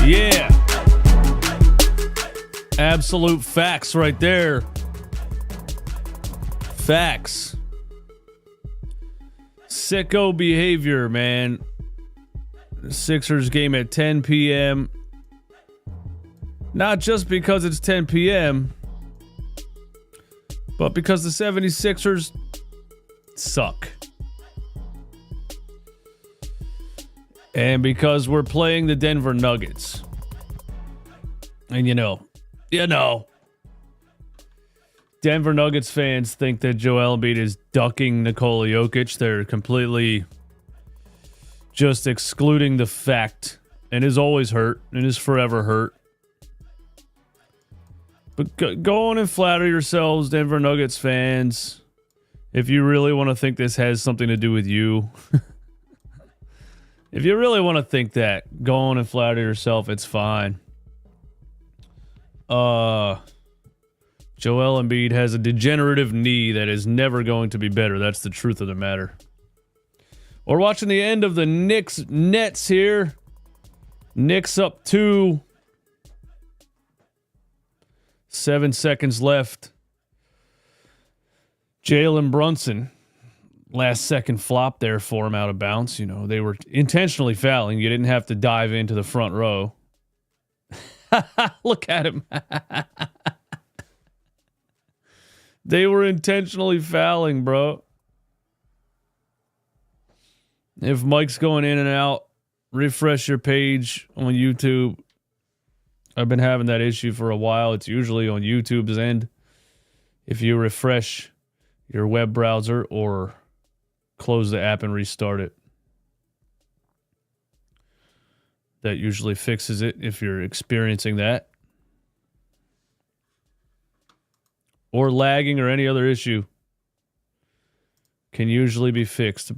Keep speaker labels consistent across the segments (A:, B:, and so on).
A: Yeah. Absolute facts right there. Facts. Sicko behavior, man. Sixers game at 10 p.m. Not just because it's 10 p.m., but because the 76ers suck. And because we're playing the Denver Nuggets. And you know, Denver Nuggets fans think that Joel Embiid is ducking Nikola Jokic. They're completely just excluding the fact, and is always hurt, and is forever hurt. But go on and flatter yourselves, Denver Nuggets fans, if you really want to think this has something to do with you. If you really want to think that, go on and flatter yourself. It's fine. Joel Embiid has a degenerative knee that is never going to be better. That's the truth of the matter. We're watching the end of the Knicks Nets here. Knicks up 2. 7 seconds left. Jalen Brunson, last second flop there for him out of bounds. You know, they were intentionally fouling. You didn't have to dive into the front row. Look at him. They were intentionally fouling, bro. If Mike's going in and out, refresh your page on YouTube. I've been having that issue for a while. It's usually on YouTube's end. If you refresh your web browser or close the app and restart it, that usually fixes it if you're experiencing that. Or lagging or any other issue can usually be fixed.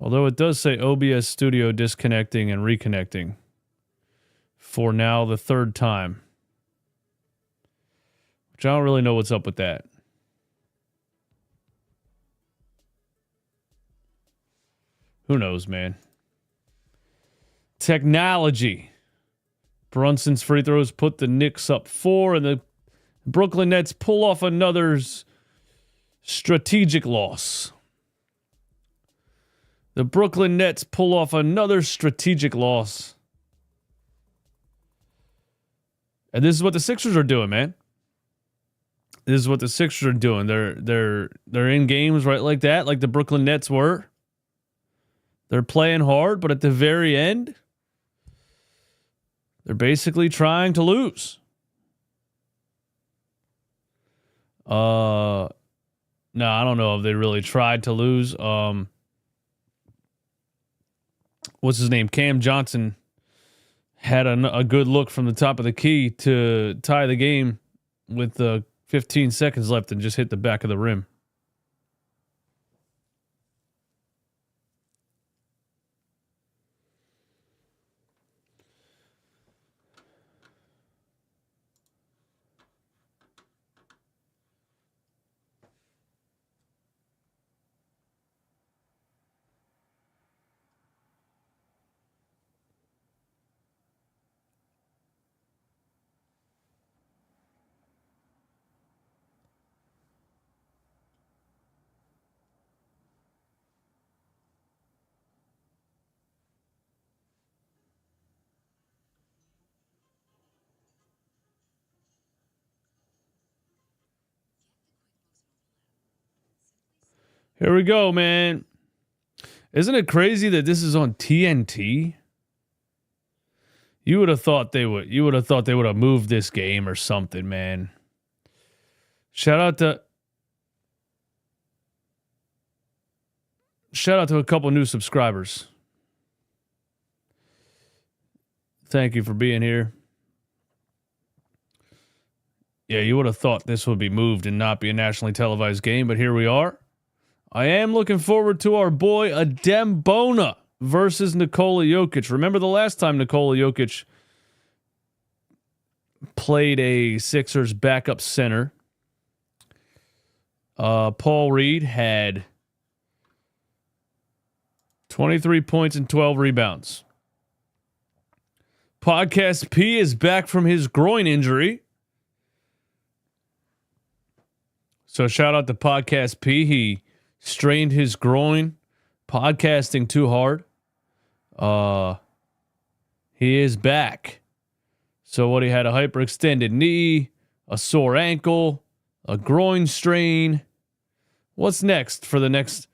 A: Although it does say OBS Studio disconnecting and reconnecting for now the third time. Which I don't really know what's up with that. Who knows, man? Technology. Brunson's free throws put the Knicks up 4, and the Brooklyn Nets pull off another strategic loss. The Brooklyn Nets pull off another strategic loss. And this is what the Sixers are doing, man. This is what the Sixers are doing. They're in games right like that, like the Brooklyn Nets were. They're playing hard, but at the very end, they're basically trying to lose. No, I don't know if they really tried to lose. What's his name? Cam Johnson had a good look from the top of the key to tie the game with 15 seconds left and just hit the back of the rim. Here we go, man. Isn't it crazy that this is on TNT? You would have thought they would. You would have thought they would have moved this game or something, man. Shout out to a couple new subscribers. Thank you for being here. Yeah, you would have thought this would be moved and not be a nationally televised game, but here we are. I am looking forward to our boy Adem Bona versus Nikola Jokic. Remember the last time Nikola Jokic played a Sixers backup center? Paul Reed had 23 points and 12 rebounds. Podcast P is back from his groin injury. So shout out to Podcast P. He strained his groin podcasting too hard. He is back. So what, he had a hyperextended knee, a sore ankle, a groin strain. What's next for the next?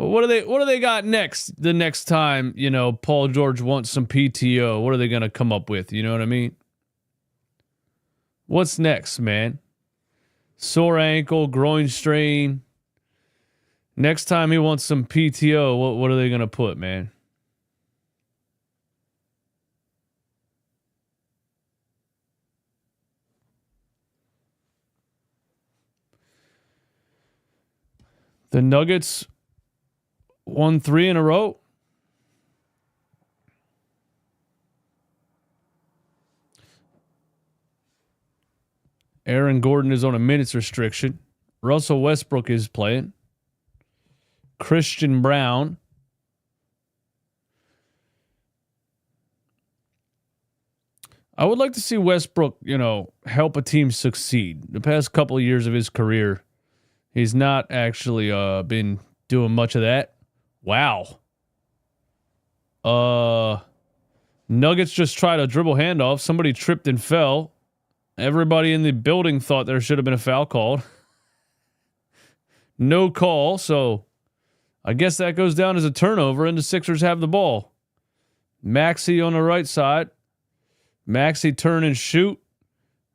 A: What do they got next? The next time, Paul George wants some PTO, what are they gonna come up with? You know what I mean? What's next, man? Sore ankle, groin strain. Next time he wants some PTO, what are they gonna put, man? The Nuggets won 3 in a row. Aaron Gordon is on a minutes restriction. Russell Westbrook is playing. Christian Brown. I would like to see Westbrook, help a team succeed. The past couple of years of his career, he's not actually been doing much of that. Wow. Nuggets just tried a dribble handoff. Somebody tripped and fell. Everybody in the building thought there should have been a foul called. No call, so I guess that goes down as a turnover, and the Sixers have the ball. Maxey on the right side. Maxey turn and shoot.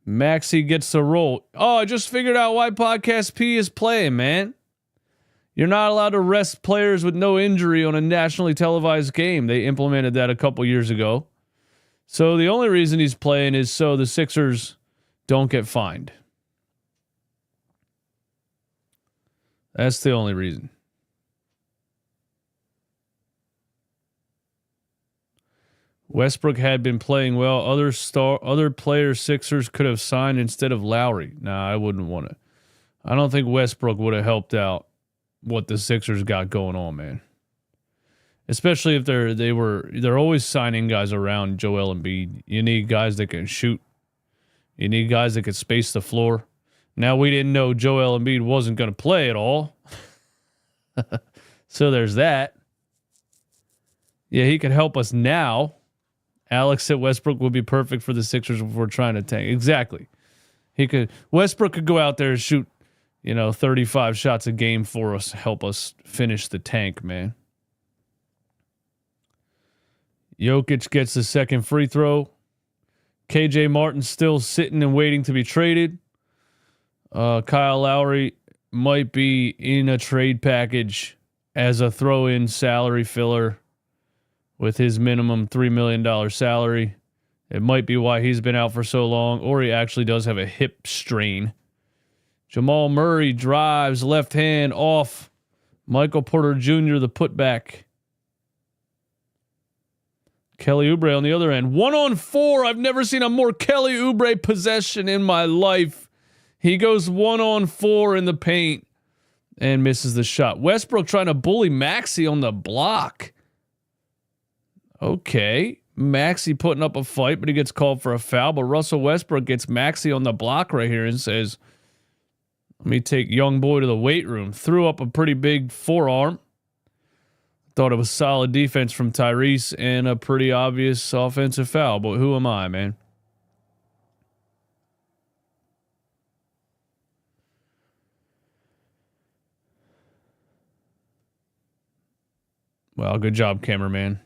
A: Maxey gets the roll. Oh, I just figured out why Podcast P is playing, man. You're not allowed to rest players with no injury on a nationally televised game. They implemented that a couple years ago. So the only reason he's playing is so the Sixers don't get fined. That's the only reason. Westbrook had been playing well. Other players Sixers could have signed instead of Lowry. Nah, I wouldn't want to. I don't think Westbrook would have helped out what the Sixers got going on, man. Especially if they're always signing guys around Joel Embiid. You need guys that can shoot. You need guys that can space the floor. Now, we didn't know Joel Embiid wasn't going to play at all. So there's that. Yeah, he could help us now. Alex said Westbrook would be perfect for the Sixers if we're trying to tank. Exactly. Westbrook could go out there and shoot, 35 shots a game for us, help us finish the tank, man. Jokic gets the second free throw. KJ Martin's still sitting and waiting to be traded. Kyle Lowry might be in a trade package as a throw-in salary filler with his minimum $3 million salary. It might be why he's been out for so long, or he actually does have a hip strain. Jamal Murray drives left hand off. Michael Porter Jr., the putback. Kelly Oubre on the other end. 1-on-4. I've never seen a more Kelly Oubre possession in my life. He goes 1-on-4 in the paint and misses the shot. Westbrook trying to bully Maxey on the block. Okay. Maxey putting up a fight, but he gets called for a foul. But Russell Westbrook gets Maxey on the block right here and says, let me take young boy to the weight room. Threw up a pretty big forearm. Thought it was solid defense from Tyrese and a pretty obvious offensive foul. But who am I, man? Well, good job, cameraman.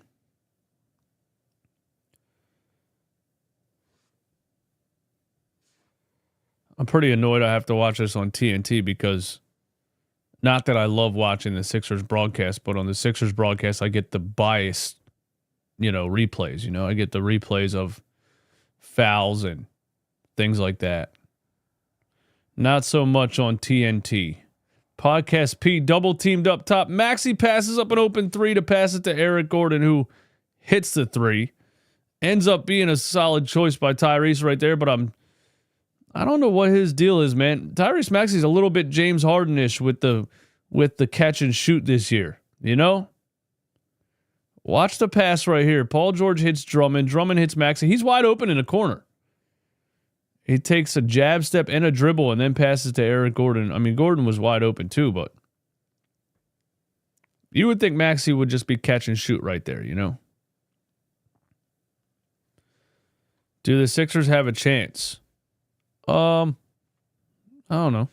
A: I'm pretty annoyed I have to watch this on TNT because not that I love watching the Sixers broadcast, but on the Sixers broadcast, I get the biased, replays. I get the replays of fouls and things like that. Not so much on TNT. Podcast P double teamed up top. Maxey passes up an open three to pass it to Eric Gordon, who hits the three. Ends up being a solid choice by Tyrese right there, but I don't know what his deal is, man. Tyrese Maxey's a little bit James Harden-ish with the catch and shoot this year, Watch the pass right here. Paul George hits Drummond. Drummond hits Maxey. He's wide open in the corner. He takes a jab step and a dribble and then passes to Eric Gordon. I mean, Gordon was wide open too, but you would think Maxey would just be catch and shoot right there, you know? Do the Sixers have a chance? I don't know.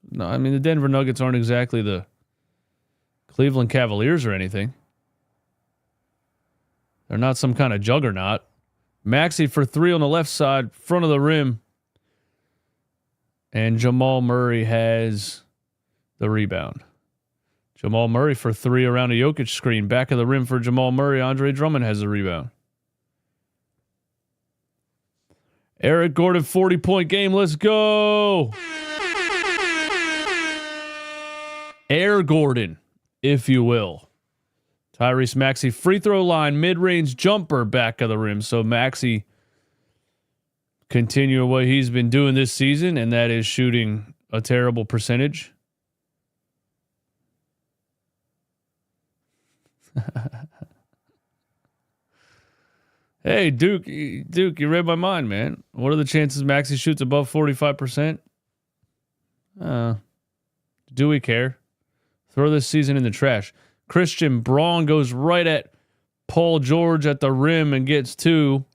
A: No, I mean, the Denver Nuggets aren't exactly the Cleveland Cavaliers or anything. They're not some kind of juggernaut. Maxey for three on the left side, front of the rim. And Jamal Murray has the rebound. Jamal Murray for three around a Jokic screen. Back of the rim for Jamal Murray. Andre Drummond has the rebound. Eric Gordon, 40-point game. Let's go. Air Gordon, if you will. Tyrese Maxey, free throw line, mid-range jumper, back of the rim. So Maxey continuing what he's been doing this season, and that is shooting a terrible percentage. Hey, Duke, you read my mind, man. What are the chances Maxey shoots above 45%? Do we care? Throw this season in the trash. Christian Braun goes right at Paul George at the rim and gets two.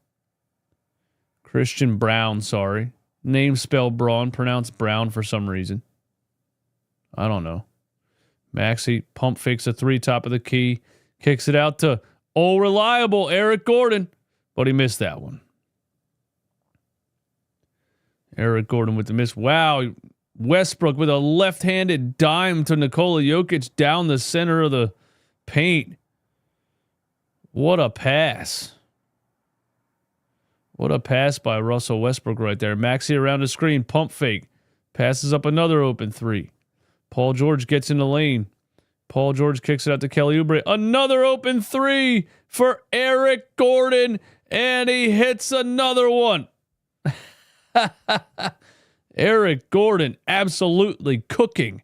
A: Christian Brown, sorry. Name spelled Braun, pronounced Brown for some reason. I don't know. Maxey pump fakes a three, top of the key. Kicks it out to reliable Eric Gordon. But he missed that one. Eric Gordon with the miss. Wow. Westbrook with a left-handed dime to Nikola Jokic down the center of the paint. What a pass. What a pass by Russell Westbrook right there. Maxey around the screen. Pump fake. Passes up another open three. Paul George gets in the lane. Paul George kicks it out to Kelly Oubre. Another open three for Eric Gordon. And he hits another one. Eric Gordon absolutely cooking.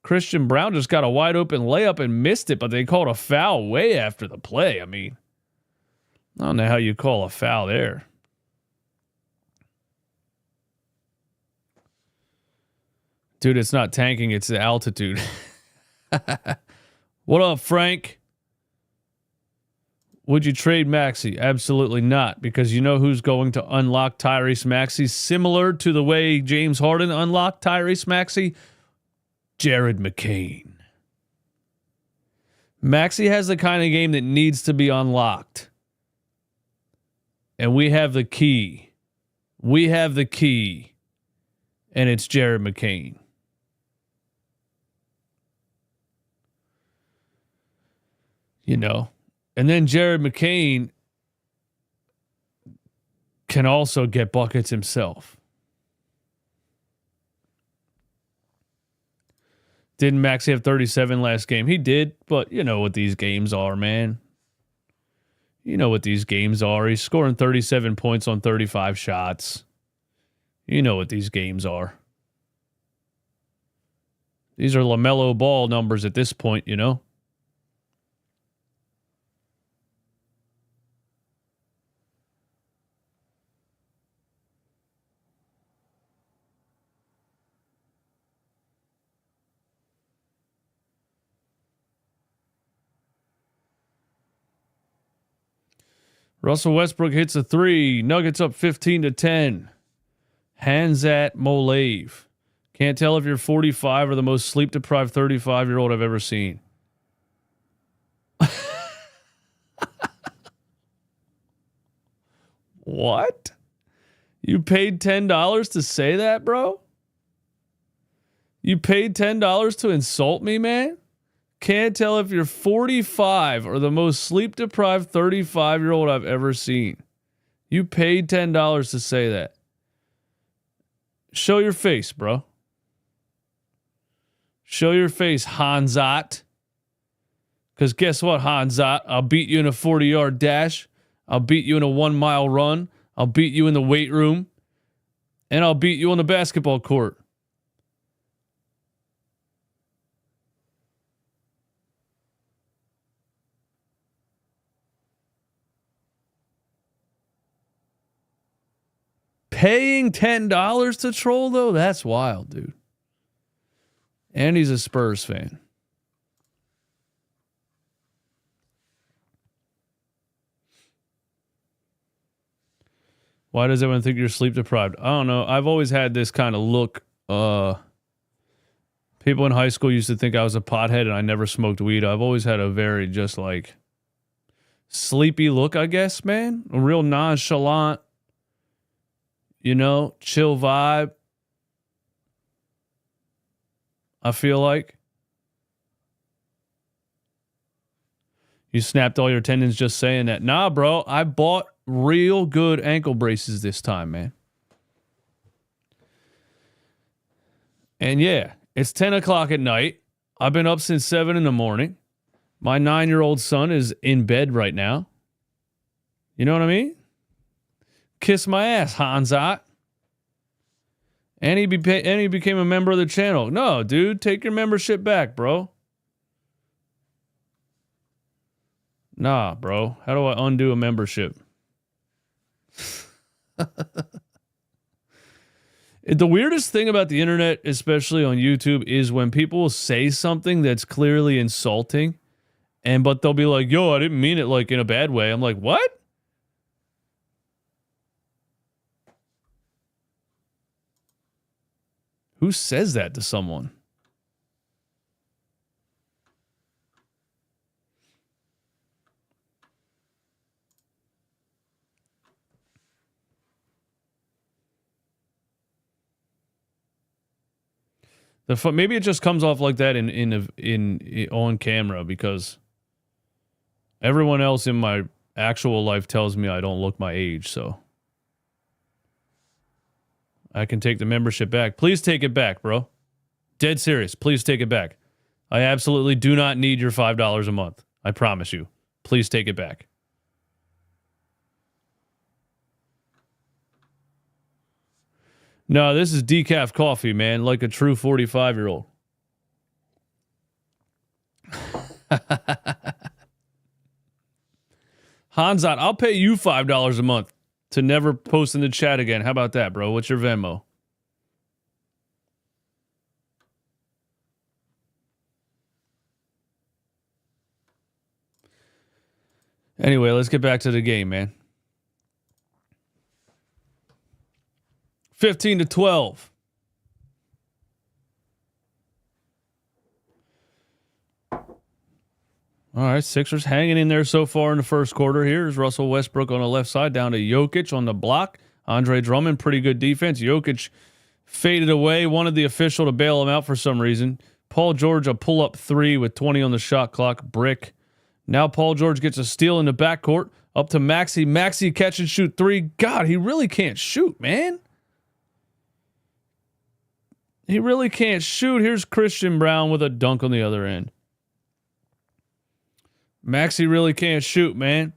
A: Christian Brown just got a wide open layup and missed it, but they called a foul way after the play. I mean, I don't know how you call a foul there. Dude, it's not tanking, it's the altitude. What up, Frank? Would you trade Maxey? Absolutely not, because you know who's going to unlock Tyrese Maxey, similar to the way James Harden unlocked Tyrese Maxey? Jared McCain. Maxey has the kind of game that needs to be unlocked. And we have the key. We have the key. And it's Jared McCain. You know. And then Jared McCain can also get buckets himself. Didn't Maxey have 37 last game? He did, but you know what these games are, man. You know what these games are. He's scoring 37 points on 35 shots. You know what these games are. These are LaMelo Ball numbers at this point, you know. Russell Westbrook hits a three. Nuggets up 15-10. Hands at Molave. Can't tell if you're 45 or the most sleep-deprived 35-year-old I've ever seen. What? You paid $10 to say that, bro? You paid $10 to insult me, man? Can't tell if you're 45 or the most sleep-deprived 35-year-old I've ever seen. You paid $10 to say that. Show your face, bro. Show your face, Hansat. Because guess what, Hansat? I'll beat you in a 40-yard dash. I'll beat you in a 1-mile run. I'll beat you in the weight room. And I'll beat you on the basketball court. Paying $10 to troll, though? That's wild, dude. And he's a Spurs fan. Why does everyone think you're sleep deprived? I don't know. I've always had this kind of look. People in high school used to think I was a pothead and I never smoked weed. I've always had a very just like sleepy look, I guess, man. A real nonchalant, chill vibe. I feel like. You snapped all your tendons just saying that. Nah, bro. I bought real good ankle braces this time, man. And yeah, it's 10 o'clock at night. I've been up since 7 in the morning. My 9-year-old son is in bed right now. You know what I mean? Kiss my ass, Hansat. And he became a member of the channel. No, dude, take your membership back, bro. Nah, bro. How do I undo a membership? The weirdest thing about the internet, especially on YouTube, is when people say something that's clearly insulting, but they'll be like, yo, I didn't mean it like in a bad way. I'm like, what? Who says that to someone? Maybe it just comes off like that in on camera because everyone else in my actual life tells me I don't look my age, so I can take the membership back. Please take it back, bro. Dead serious. Please take it back. I absolutely do not need your $5 a month. I promise you. Please take it back. No, this is decaf coffee, man, like a true 45-year-old. Hansat, I'll pay you $5 a month to never post in the chat again. How about that, bro? What's your Venmo? Anyway, let's get back to the game, man. 15-12. All right, Sixers hanging in there so far in the first quarter. Here's Russell Westbrook on the left side, down to Jokic on the block. Andre Drummond, pretty good defense. Jokic faded away, wanted the official to bail him out for some reason. Paul George, a pull-up three with 20 on the shot clock, brick. Now Paul George gets a steal in the backcourt, up to Maxey. Maxey catch and shoot three. God, he really can't shoot, man. He really can't shoot. Here's Christian Brown with a dunk on the other end. Maxey really can't shoot, man.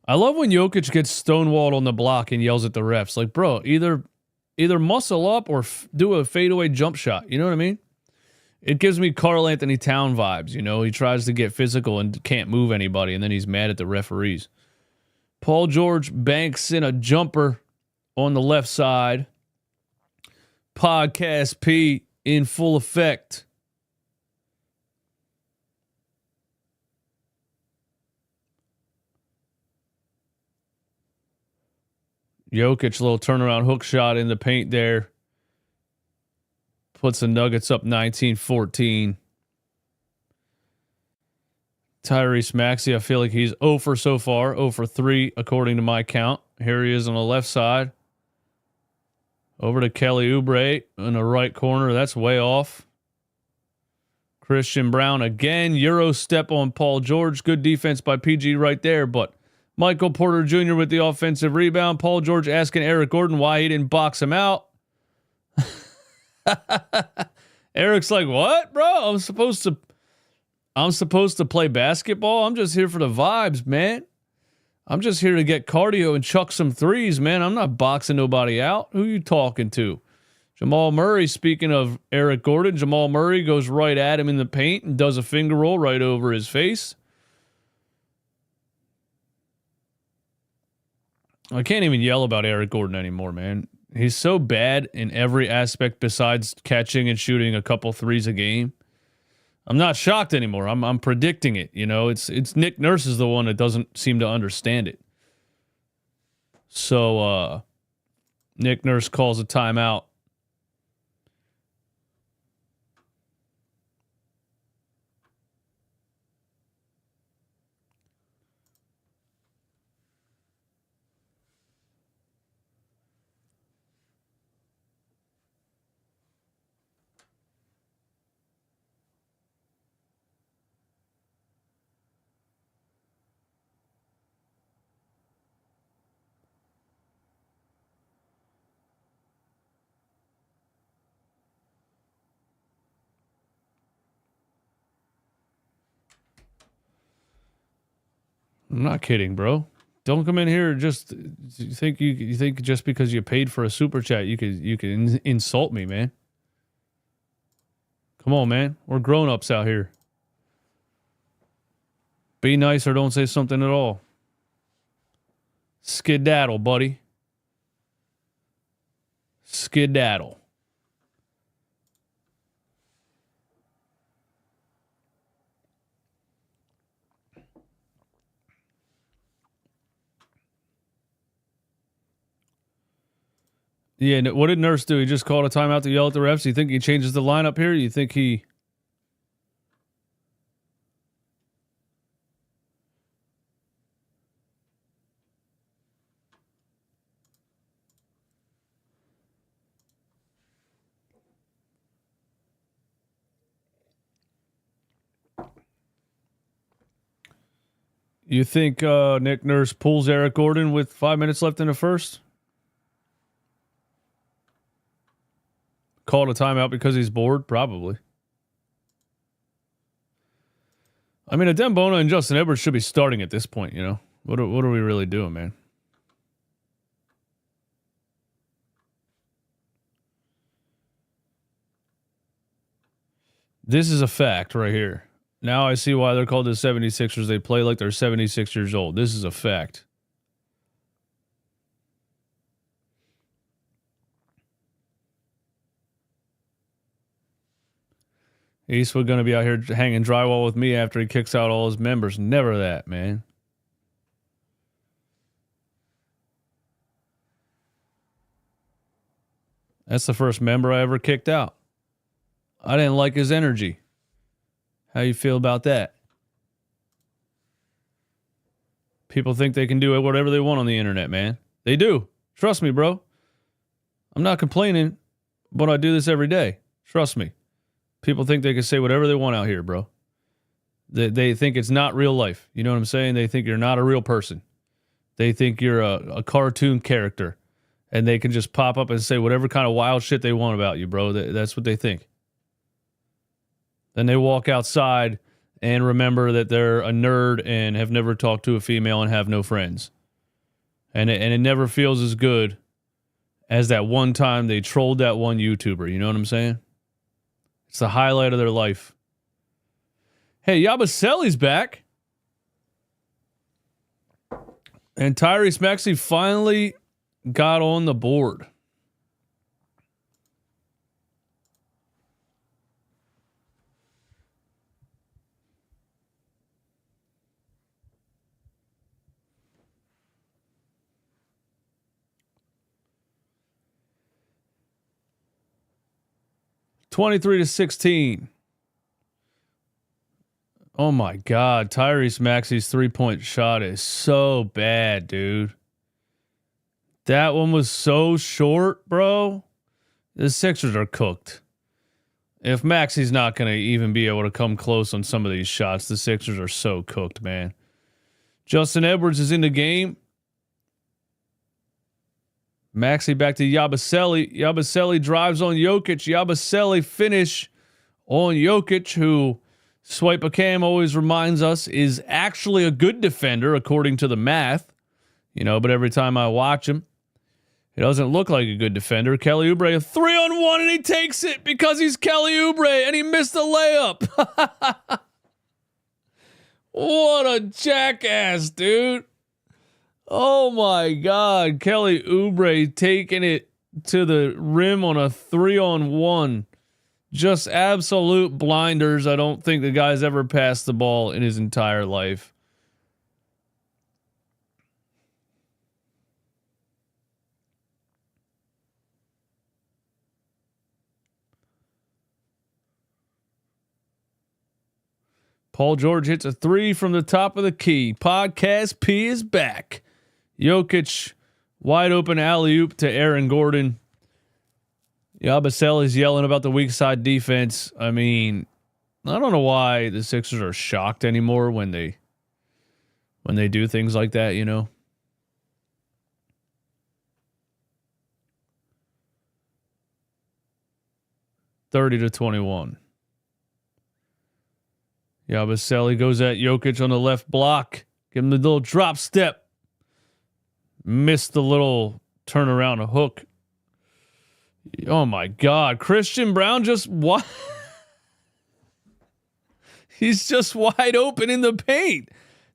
A: I love when Jokic gets stonewalled on the block and yells at the refs. Like, bro, either muscle up or do a fadeaway jump shot. You know what I mean? It gives me Karl Anthony Town vibes. He tries to get physical and can't move anybody, and then he's mad at the referees. Paul George banks in a jumper on the left side. Podcast P in full effect. Jokic, little turnaround hook shot in the paint there. Puts the Nuggets up 19-14. Tyrese Maxey, I feel like he's 0 for so far. 0 for 3 according to my count. Here he is on the left side. Over to Kelly Oubre in the right corner. That's way off. Christian Brown again. Euro step on Paul George. Good defense by PG right there. But Michael Porter Jr. with the offensive rebound. Paul George asking Eric Gordon why he didn't box him out. Eric's like, what, bro? I'm supposed to play basketball? I'm just here for the vibes, man. I'm just here to get cardio and chuck some threes, man. I'm not boxing nobody out. Who you talking to? Jamal Murray, speaking of Eric Gordon, Jamal Murray goes right at him in the paint and does a finger roll right over his face. I can't even yell about Eric Gordon anymore, man. He's so bad in every aspect besides catching and shooting a couple threes a game. I'm not shocked anymore. I'm predicting it. You know, it's Nick Nurse is the one that doesn't seem to understand it. So Nick Nurse calls a timeout. I'm not kidding, bro. Don't come in here just you think just because you paid for a super chat you can insult me, man. Come on, man. We're grown-ups out here. Be nice or don't say something at all. Skedaddle, buddy. Skedaddle. Yeah, what did Nurse do? He just called a timeout to yell at the refs? You think he changes the lineup here? You think he... You think Nick Nurse pulls Eric Gordon with 5 minutes left in the first? Called a timeout because he's bored? Probably. I mean, Adembona and Justin Edwards should be starting at this point, you know? What are we really doing, man? This is a fact right here. Now I see why they're called the 76ers. They play like they're 76 years old. This is a fact. Eastwood going to be out here hanging drywall with me after he kicks out all his members. Never that, man. That's the first member I ever kicked out. I didn't like his energy. How you feel about that? People think they can do whatever they want on the internet, man. They do. Trust me, bro. I'm not complaining, but I do this every day. Trust me. People think they can say whatever they want out here, bro. They think it's not real life. You know what I'm saying? They think you're not a real person. They think you're a cartoon character. And they can just pop up and say whatever kind of wild shit they want about you, bro. That's what they think. Then they walk outside and remember that they're a nerd and have never talked to a female and have no friends. And it never feels as good as that one time they trolled that one YouTuber. You know what I'm saying? It's the highlight of their life. Hey, Yabusele's back. And Tyrese Maxey finally got on the board. (23-16). Oh my God, Tyrese Maxey's 3-point shot is so bad, dude. That one was so short, bro. The Sixers are cooked. If Maxey's not going to even be able to come close on some of these shots, the Sixers are so cooked, man. Justin Edwards is in the game. Maxey back to Yabusele. Yabusele drives on Jokic. Yabusele finish on Jokic, who Swipe a Cam always reminds us is actually a good defender according to the math. You know, but every time I watch him, he doesn't look like a good defender. Kelly Oubre, a 3-on-1, and he takes it because he's Kelly Oubre, and he missed the layup. What a jackass, dude. Oh my God. Kelly Oubre taking it to the rim on a 3-on-1. Just absolute blinders. I don't think the guy's ever passed the ball in his entire life. Paul George hits a 3 from the top of the key. Podcast P is back. Jokic, wide open alley-oop to Aaron Gordon. Yabusele is yelling about the weak side defense. I mean, I don't know why the Sixers are shocked anymore when they do things like that, you know. (30-21). Yabusele goes at Jokic on the left block. Give him the little drop step. Missed the little turnaround hook. Oh my God. Christian Brown just he's just wide open in the paint.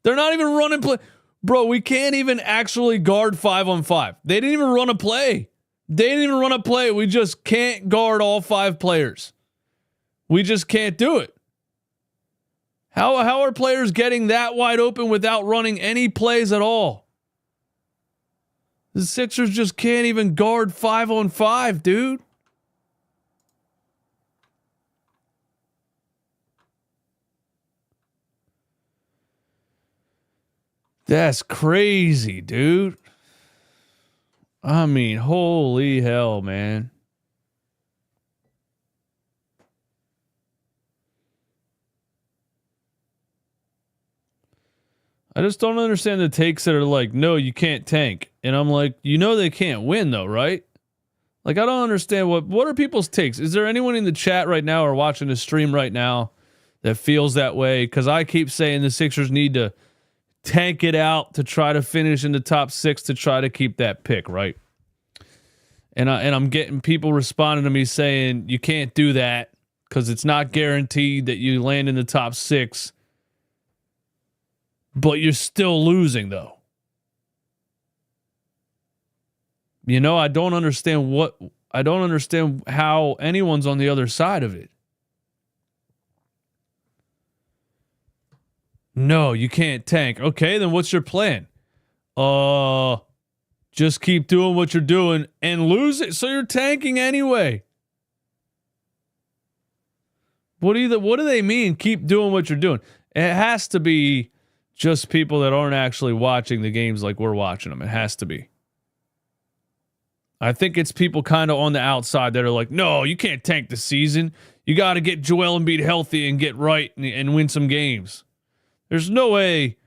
A: They're not even running play. Bro, we can't even actually guard 5-on-5. They didn't even run a play. We just can't guard all 5 players. We just can't do it. How are players getting that wide open without running any plays at all? The Sixers just can't even guard 5-on-5, dude. That's crazy, dude. I mean, holy hell, man. I just don't understand the takes that are like, no, you can't tank. And I'm like, you know they can't win though, right? Like, I don't understand what are people's takes? Is there anyone in the chat right now or watching the stream right now that feels that way? Because I keep saying the Sixers need to tank it out to try to finish in the top 6 to try to keep that pick, right? And I'm getting people responding to me saying you can't do that because it's not guaranteed that you land in the top 6. But you're still losing, though. You know, I don't understand how anyone's on the other side of it. No, you can't tank. Okay, then what's your plan? Just keep doing what you're doing and lose it. So you're tanking anyway. What do they mean? Keep doing what you're doing. It has to be just people that aren't actually watching the games like we're watching them. It has to be. I think it's people kind of on the outside that are like, no, you can't tank the season. You got to get Joel Embiid healthy and get right and win some games. There's no way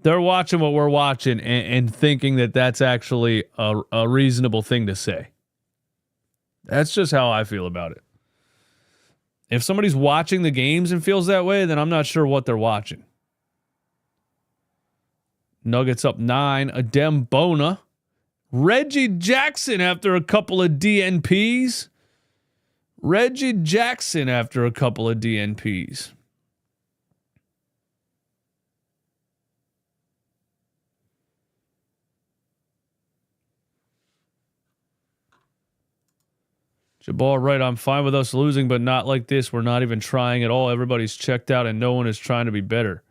A: they're watching what we're watching and thinking that that's actually a reasonable thing to say. That's just how I feel about it. If somebody's watching the games and feels that way, then I'm not sure what they're watching. Nuggets up 9. Adem Bona. Reggie Jackson after a couple of DNPs. Jabbar, right, I'm fine with us losing, but not like this. We're not even trying at all. Everybody's checked out and no one is trying to be better.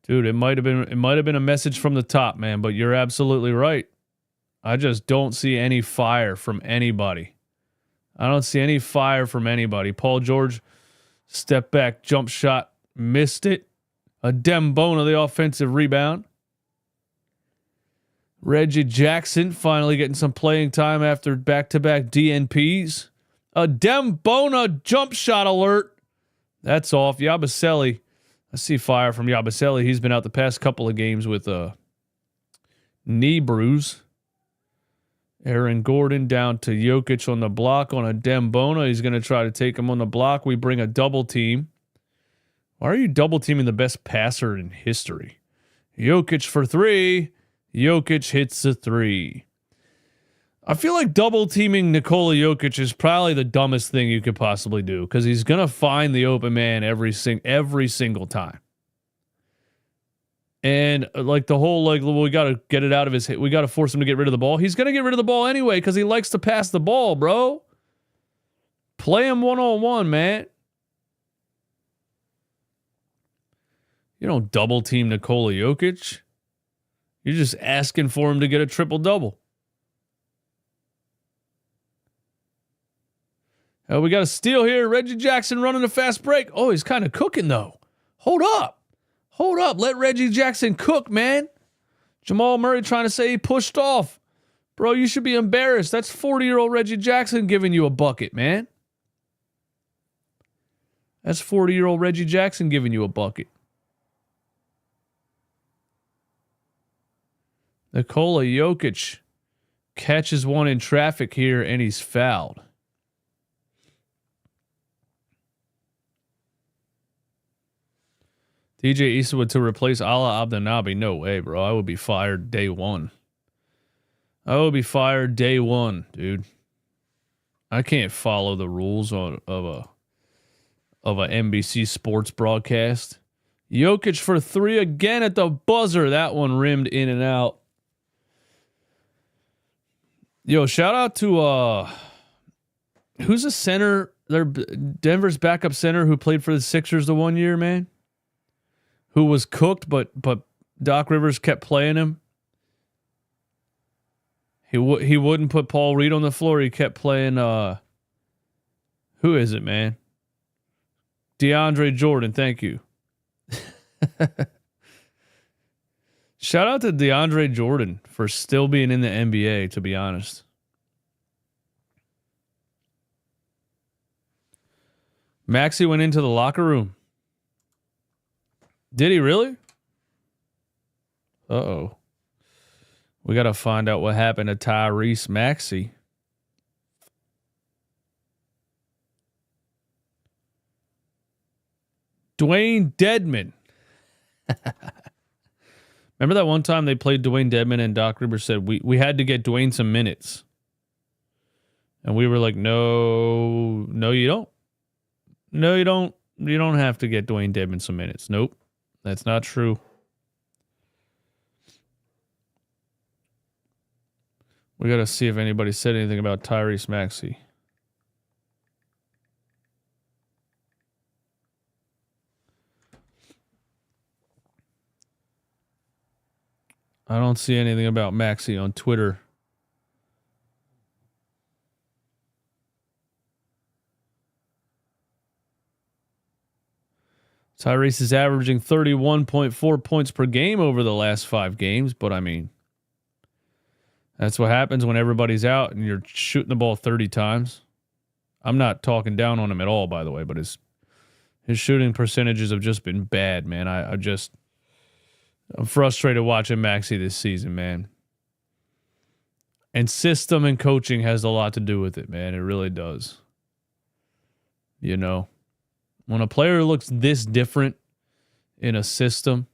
A: Dude, it might have been a message from the top, man, but you're absolutely right. I just don't see any fire from anybody. Paul George, step back, jump shot, missed it. Adem Bona, the offensive rebound. Reggie Jackson finally getting some playing time after back-to-back DNPs. Adem Bona jump shot alert. That's off. Yabusele. I see fire from Yabusele. He's been out the past couple of games with a knee bruise. Aaron Gordon down to Jokic on the block on Adem Bona. He's going to try to take him on the block. We bring a double team. Why are you double teaming the best passer in history? Jokic for 3. Jokic hits a 3. I feel like double teaming Nikola Jokic is probably the dumbest thing you could possibly do because he's going to find the open man every single time. And like the whole, like, well, we got to get it out of his head. We got to force him to get rid of the ball. He's going to get rid of the ball anyway because he likes to pass the ball, bro. Play him one-on-one, man. You don't double team Nikola Jokic. You're just asking for him to get a triple-double. We got a steal here. Reggie Jackson running a fast break. Oh, he's kind of cooking, though. Hold up. Let Reggie Jackson cook, man. Jamal Murray trying to say he pushed off. Bro, you should be embarrassed. That's 40-year-old Reggie Jackson giving you a bucket, man. That's 40-year-old Reggie Jackson giving you a bucket. Nikola Jokic catches one in traffic here, and he's fouled. DJ Eastwood to replace Ala Abdelnaby. No way, bro. I would be fired day one. Dude. I can't follow the rules of a NBC Sports broadcast. Jokic for three again at the buzzer. That one rimmed in and out. Yo, shout out to who's a center? Denver's backup center who played for the Sixers the 1 year, man. Who was cooked, but Doc Rivers kept playing him. He wouldn't put Paul Reed on the floor. He kept playing. Who is it, man? DeAndre Jordan. Thank you. Shout out to DeAndre Jordan for still being in the NBA, to be honest. Maxey went into the locker room. Did he really? Uh-oh. We got to find out what happened to Tyrese Maxey. Dwayne Dedman. Remember that one time they played Dwayne Dedman and Doc Rivers said, we had to get Dwayne some minutes. And we were like, no, you don't. No, you don't. You don't have to get Dwayne Dedman some minutes. Nope. That's not true. We got to see if anybody said anything about Tyrese Maxey. I don't see anything about Maxey on Twitter. Tyrese is averaging 31.4 points per game over the last 5 games, but I mean, that's what happens when everybody's out and you're shooting the ball 30 times. I'm not talking down on him at all, by the way, but his shooting percentages have just been bad, man. I'm frustrated watching Maxey this season, man. And system and coaching has a lot to do with it, man. It really does. You know, when a player looks this different in a system,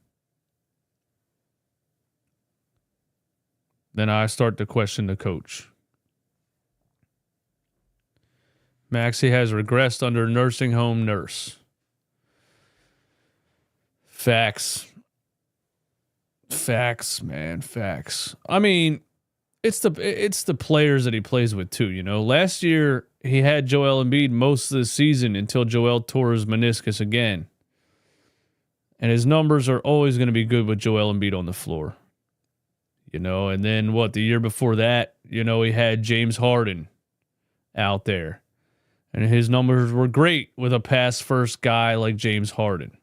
A: then I start to question the coach. Maxey has regressed under nursing home nurse. Facts. Facts, man. Facts. I mean, it's the players that he plays with too, you know. Last year he had Joel Embiid most of the season until Joel tore his meniscus again. And his numbers are always going to be good with Joel Embiid on the floor. You know, and then the year before that, you know, he had James Harden out there. And his numbers were great with a pass first guy like James Harden.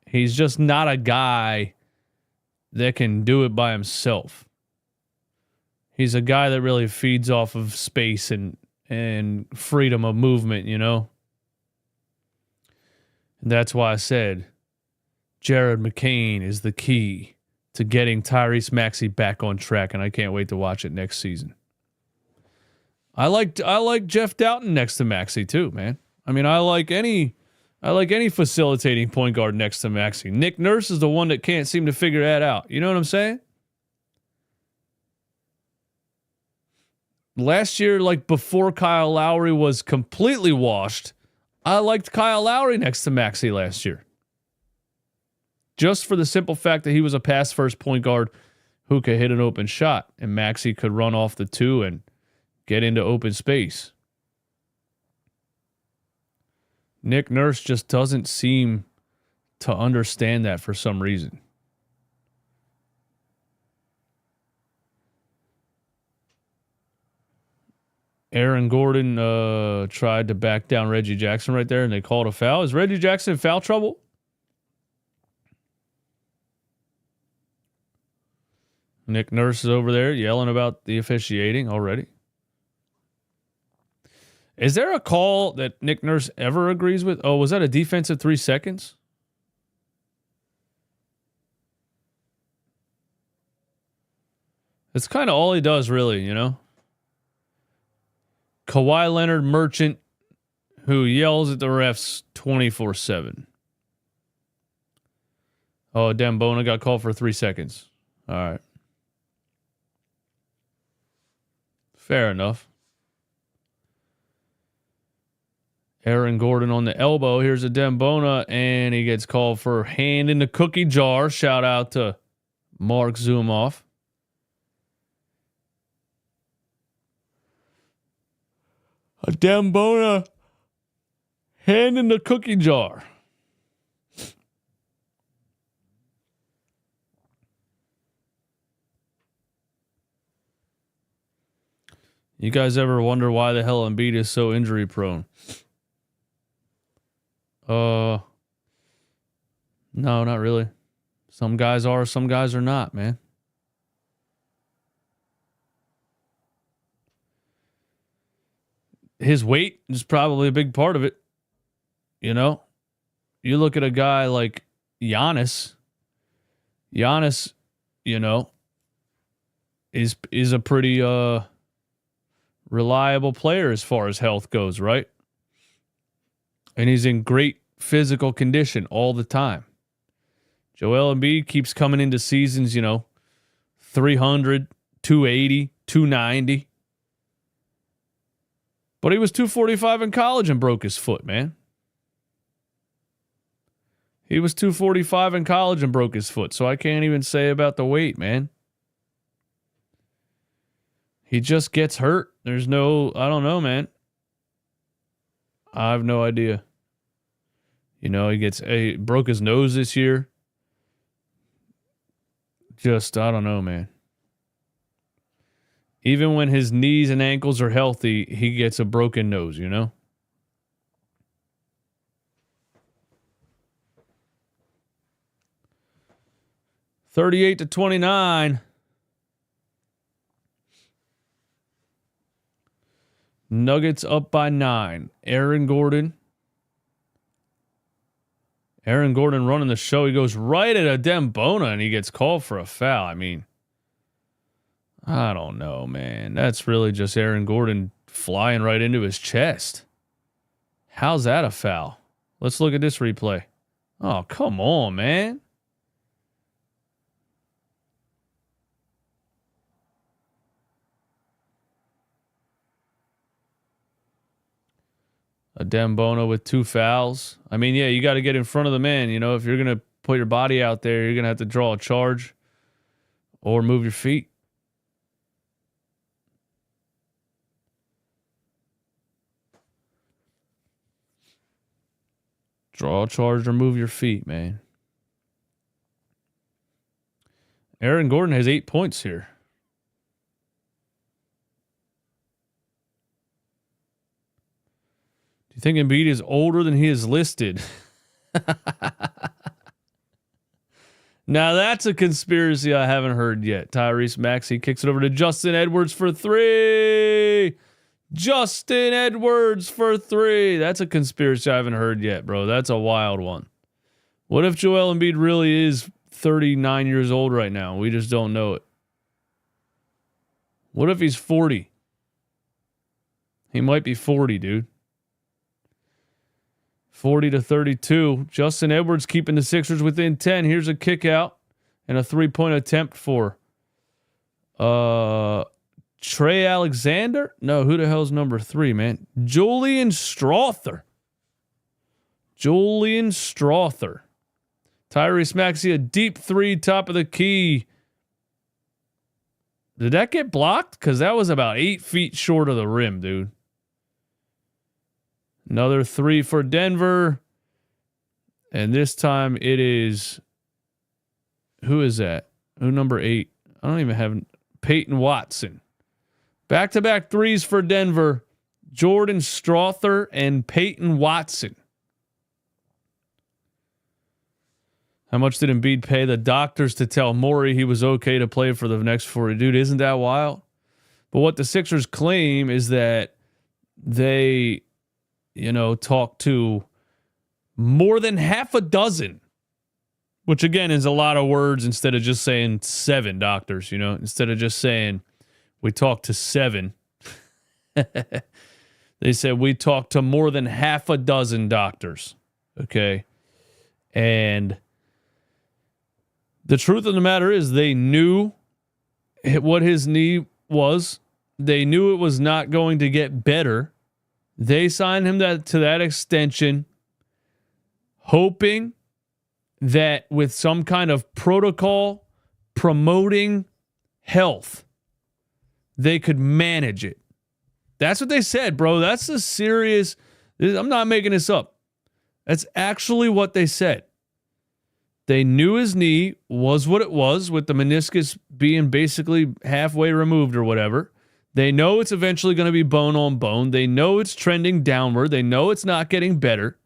A: He's just not a guy that can do it by himself. He's a guy that really feeds off of space and freedom of movement, you know? And that's why I said Jared McCain is the key to getting Tyrese Maxey back on track, and I can't wait to watch it next season. I like Jeff Doughton next to Maxey too, man. I mean, I like any facilitating point guard next to Maxey. Nick Nurse is the one that can't seem to figure that out. You know what I'm saying? Last year, like before Kyle Lowry was completely washed, I liked Kyle Lowry next to Maxey last year. Just for the simple fact that he was a pass-first point guard who could hit an open shot, and Maxey could run off the two and get into open space. Nick Nurse just doesn't seem to understand that for some reason. Aaron Gordon tried to back down Reggie Jackson right there, and they called a foul. Is Reggie Jackson in foul trouble? Nick Nurse is over there yelling about the officiating already. Is there a call that Nick Nurse ever agrees with? Oh, was that a defensive 3 seconds? It's kind of all he does, really, you know? Kawhi Leonard merchant who yells at the refs 24/7. Oh, Dembona got called for 3 seconds. All right. Fair enough. Aaron Gordon on the elbow. Here's a Dembona, and he gets called for hand in the cookie jar. Shout out to Mark Zumoff. A Dembona hand in the cookie jar. You guys ever wonder why the hell Embiid is so injury prone? No, not really. Some guys are, some guys are not, man. His weight is probably a big part of it. You know, you look at a guy like Giannis. Giannis, you know, is a pretty reliable player as far as health goes, right? And he's in great physical condition all the time. Joel Embiid keeps coming into seasons, you know, 300, 280, 290. But he was 245 in college and broke his foot, man. He was 245 in college and broke his foot, so I can't even say about the weight, man. He just gets hurt. There's no, I don't know, man. I have no idea. You know, he broke his nose this year. Just, I don't know, man. Even when his knees and ankles are healthy, he gets a broken nose, you know? $38-29. Nuggets up by 9. Aaron Gordon running the show. He goes right at a Dembona and he gets called for a foul. I mean, I don't know, man. That's really just Aaron Gordon flying right into his chest. How's that a foul? Let's look at this replay. Oh, come on, man. A Dembona with 2 fouls. I mean, yeah, you got to get in front of the man. You know, if you're going to put your body out there, you're going to have to draw a charge or move your feet. Draw a charge or move your feet, man. Aaron Gordon has 8 points here. Do you think Embiid is older than he is listed? Now that's a conspiracy I haven't heard yet. Tyrese Maxey kicks it over to Justin Edwards for 3. Justin Edwards for 3. That's a conspiracy I haven't heard yet, bro. That's a wild one. What if Joel Embiid really is 39 years old right now? We just don't know it. What if he's 40? He might be 40, dude. 40-32. Justin Edwards keeping the Sixers within 10. Here's a kick out and a 3-point attempt for Trey Alexander? No, who the hell's number 3, man? Julian Strother. Julian Strawther. Tyrese Maxey, a deep three, top of the key. Did that get blocked? Because that was about 8 feet short of the rim, dude. Another three for Denver. And this time it is... Who is that? Who number 8? I don't even have... Peyton Watson. Back-to-back threes for Denver. Jordan Strawther and Peyton Watson. How much did Embiid pay the doctors to tell Morey he was okay to play for the next 4? Dude, isn't that wild? But what the Sixers claim is that they, talked to more than half a dozen, which again is a lot of words instead of just saying 7 doctors, instead of just saying we talked to 7. They said we talked to more than half a dozen doctors. Okay. And the truth of the matter is they knew what his knee was. They knew it was not going to get better. They signed him to that extension, hoping that with some kind of protocol promoting health, they could manage it. That's what they said, bro. That's a serious... I'm not making this up. That's actually what they said. They knew his knee was what it was, with the meniscus being basically halfway removed or whatever. They know it's eventually going to be bone on bone. They know it's trending downward. They know it's not getting better.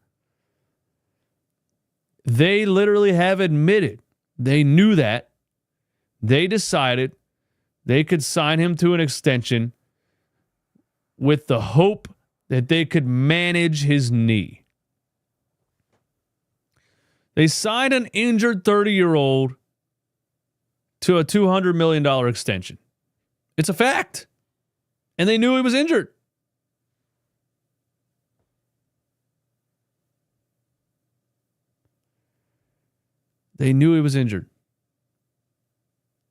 A: They literally have admitted they knew that. They decided they could sign him to an extension with the hope that they could manage his knee. They signed an injured 30-year-old to a $200 million extension. It's a fact. And they knew he was injured. They knew he was injured.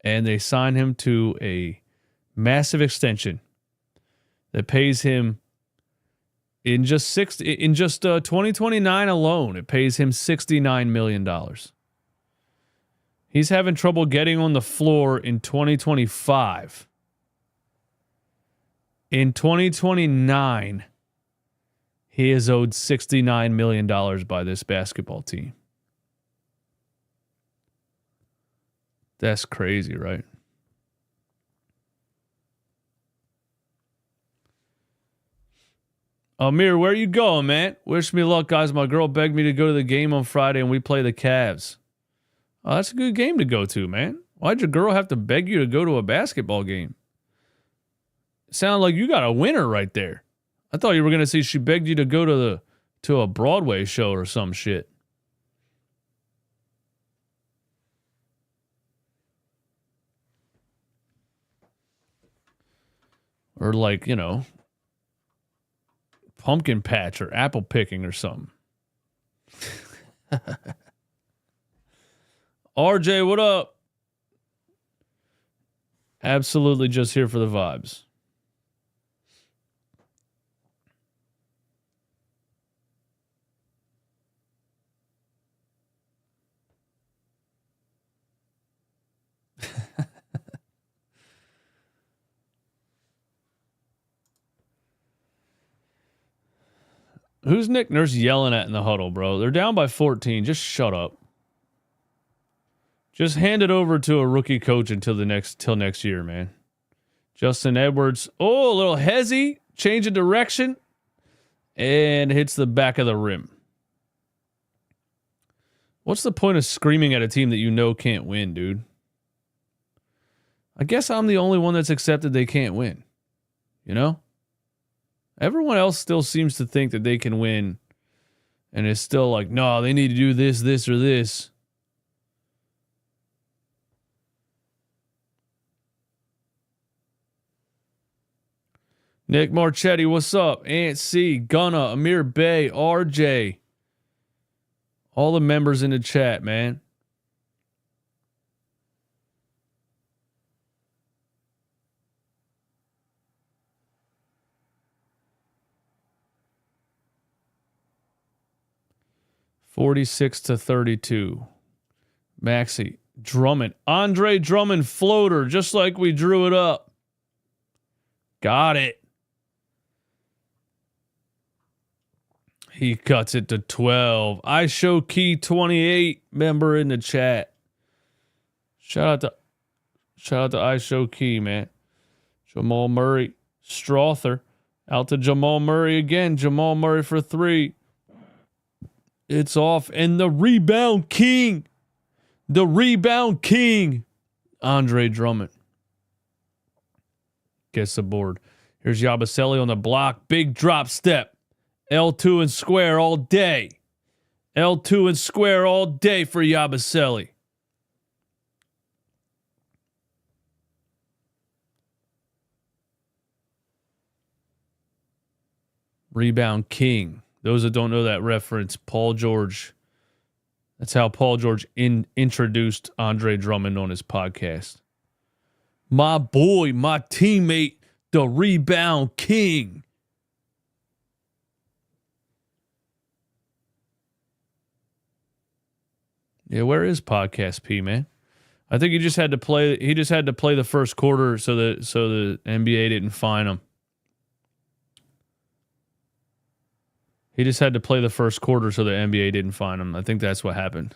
A: And they signed him to a massive extension that pays him in just 2029 alone, it pays him $69 million. He's having trouble getting on the floor in 2025. In 2029, he is owed $69 million by this basketball team. That's crazy, right? Amir, where you going, man? Wish me luck, guys. My girl begged me to go to the game on Friday, and we play the Cavs. Oh, that's a good game to go to, man. Why'd your girl have to beg you to go to a basketball game? It sounded like you got a winner right there. I thought you were going to say she begged you to go to a Broadway show or some shit. Or like, pumpkin patch or apple picking or something. RJ, what up? Absolutely just here for the vibes. Who's Nick Nurse yelling at in the huddle, bro? They're down by 14. Just shut up. Just hand it over to a rookie coach till next year, man. Justin Edwards. Oh, a little hezzy. Change of direction. And hits the back of the rim. What's the point of screaming at a team that you know can't win, dude? I guess I'm the only one that's accepted they can't win. Everyone else still seems to think that they can win. And it's still like, no, they need to do this, this, or this. Nick Marchetti, what's up? Ant C, Gunna, Amir Bay, RJ. All the members in the chat, man. 46-32. Maxey. Drummond. Andre Drummond floater, just like we drew it up. Got it. He cuts it to 12. I show key 28 member in the chat. Shout out to I show key, man. Jamal Murray. Strother. Out to Jamal Murray again. Jamal Murray for 3. It's off. And the rebound king. The rebound king. Andre Drummond. Gets the board. Here's Yabusele on the block. Big drop step. L2 and square all day. L2 and square all day for Yabusele. Rebound king. Those that don't know that reference, Paul George. That's how Paul George introduced Andre Drummond on his podcast. My boy, my teammate, the rebound king. Yeah, where is Podcast P, man? I think he just had to play the first quarter so the NBA didn't fine him. He just had to play the first quarter so the NBA didn't fine him. I think that's what happened.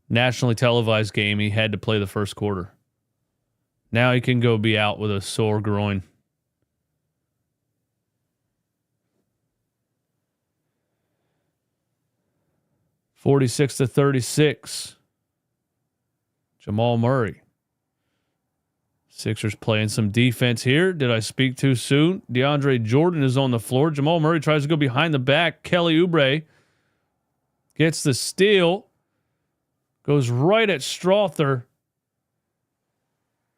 A: Nationally televised game, he had to play the first quarter. Now he can go be out with a sore groin. (46-36). Jamal Murray. Sixers playing some defense here. Did I speak too soon? DeAndre Jordan is on the floor. Jamal Murray tries to go behind the back. Kelly Oubre gets the steal. Goes right at Strother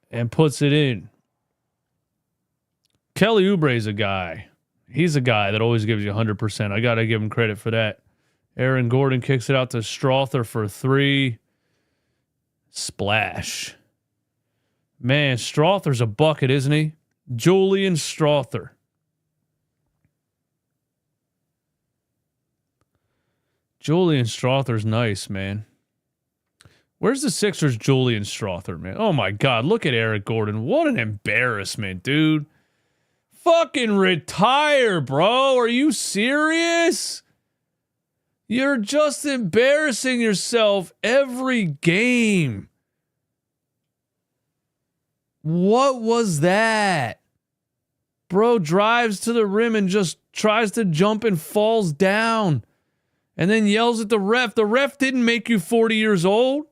A: and puts it in. Kelly Oubre is a guy. He's a guy that always gives you 100%. I got to give him credit for that. Aaron Gordon kicks it out to Strother for 3. Splash. Man, Strother's a bucket, isn't he? Julian Strother. Julian Strother's nice, man. Where's the Sixers' Julian Strother, man? Oh, my God. Look at Eric Gordon. What an embarrassment, dude. Fucking retire, bro. Are you serious? You're just embarrassing yourself every game. What was that? Bro drives to the rim and just tries to jump and falls down. And then yells at the ref. The ref didn't make you 40 years old.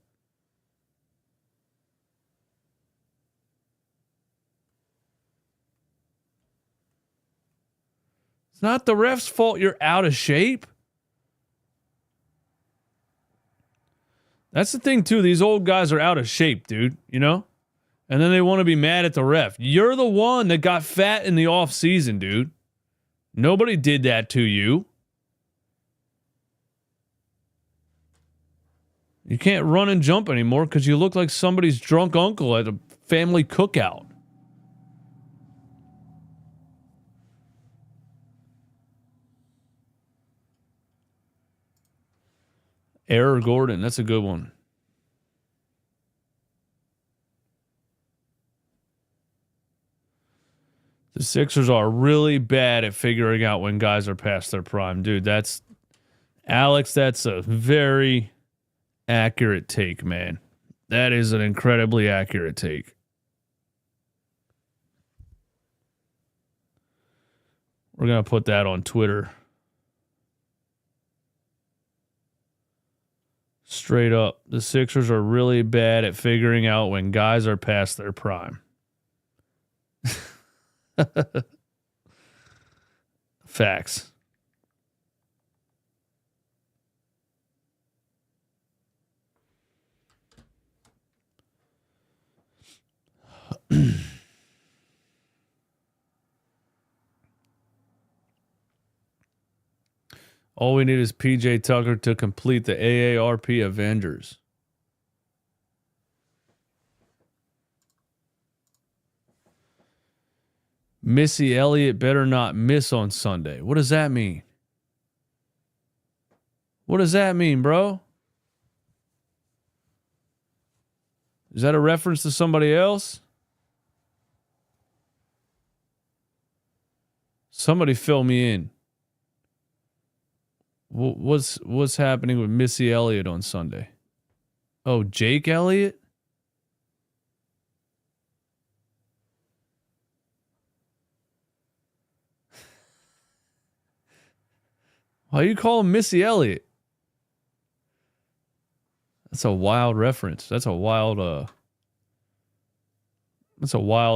A: It's not the ref's fault you're out of shape. That's the thing, too. These old guys are out of shape, dude. You know? And then they want to be mad at the ref. You're the one that got fat in the off season, dude. Nobody did that to you. You can't run and jump anymore because you look like somebody's drunk uncle at a family cookout. Error Gordon, that's a good one. The Sixers are really bad at figuring out when guys are past their prime. Dude, that's a very accurate take, man. That is an incredibly accurate take. We're going to put that on Twitter. Straight up, the Sixers are really bad at figuring out when guys are past their prime. Facts. All we need is PJ Tucker to complete the AARP Avengers. Missy Elliott better not miss on Sunday. What does that mean? What does that mean, bro? Is that a reference to somebody else? Somebody fill me in. What's happening with Missy Elliott on Sunday? Oh, Jake Elliott? Why you call him Missy Elliott? That's a wild reference. That's a wild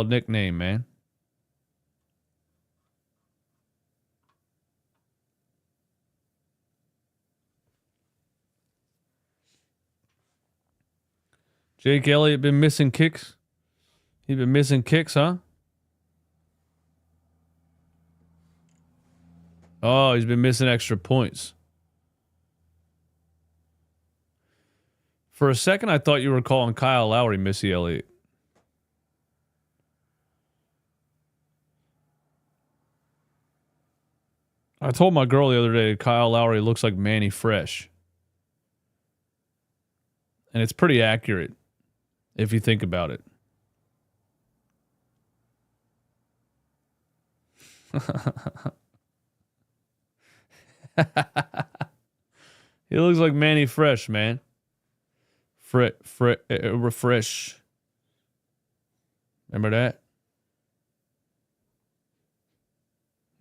A: nickname, man. Jake Elliott been missing kicks? He been missing kicks, huh? Oh, he's been missing extra points. For a second, I thought you were calling Kyle Lowry Missy Elliott. I told my girl the other day Kyle Lowry looks like Manny Fresh. And it's pretty accurate if you think about it. He looks like Manny Fresh, man. Refresh. Remember that?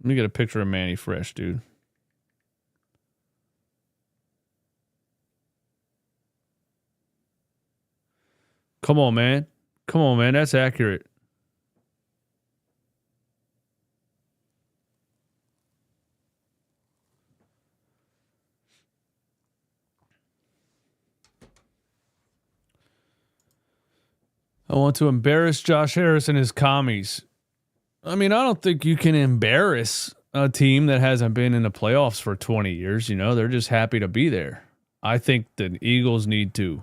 A: Let me get a picture of Manny Fresh, dude. Come on, man. Come on, man. That's accurate. I want to embarrass Josh Harris and his commies. I mean, I don't think you can embarrass a team that hasn't been in the playoffs for 20 years. You know, they're just happy to be there. I think the Eagles need to.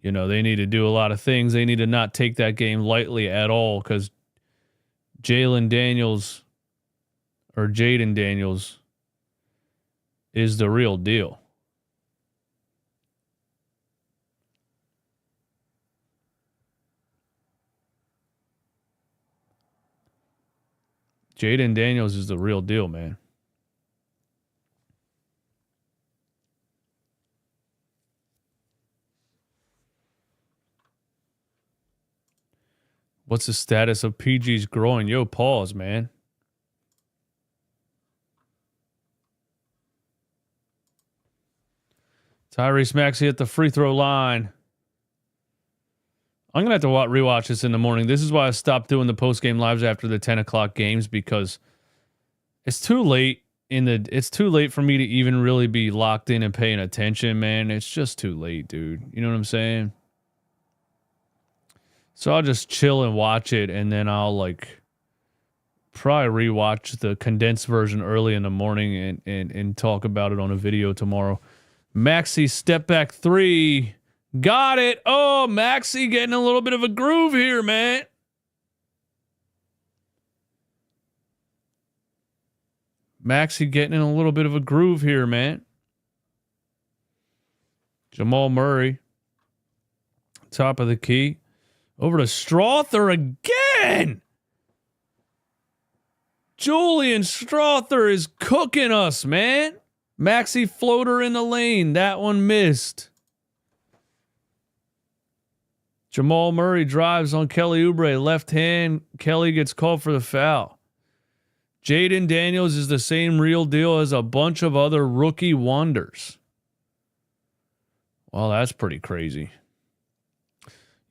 A: You know, they need to do a lot of things. They need to not take that game lightly at all because Jaden Daniels is the real deal. Jaden Daniels is the real deal, man. What's the status of PG's groin? Yo, pause, man. Tyrese Maxey at the free throw line. I'm going to have to rewatch this in the morning. This is why I stopped doing the post-game lives after the 10 o'clock games because it's too late it's too late for me to even really be locked in and paying attention, man. It's just too late, dude. You know what I'm saying? So I'll just chill and watch it, and then I'll probably rewatch the condensed version early in the morning and talk about it on a video tomorrow. Maxey step back three. Got it. Oh, Maxey getting a little bit of a groove here, man. Maxey getting in a little bit of a groove here, man. Jamal Murray. Top of the key. Over to Strother again. Julian Strother is cooking us, man. Maxey floater in the lane. That one missed. Jamal Murray drives on Kelly Oubre. Left hand. Kelly gets called for the foul. Jaden Daniels is the same real deal as a bunch of other rookie wonders. Well, that's pretty crazy.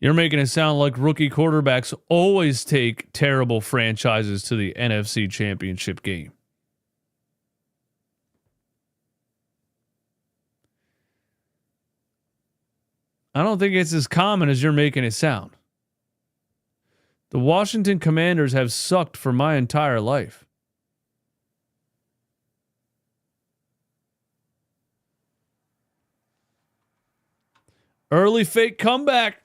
A: You're making it sound like rookie quarterbacks always take terrible franchises to the NFC Championship game. I don't think it's as common as you're making it sound. The Washington Commanders have sucked for my entire life. Early fake comeback.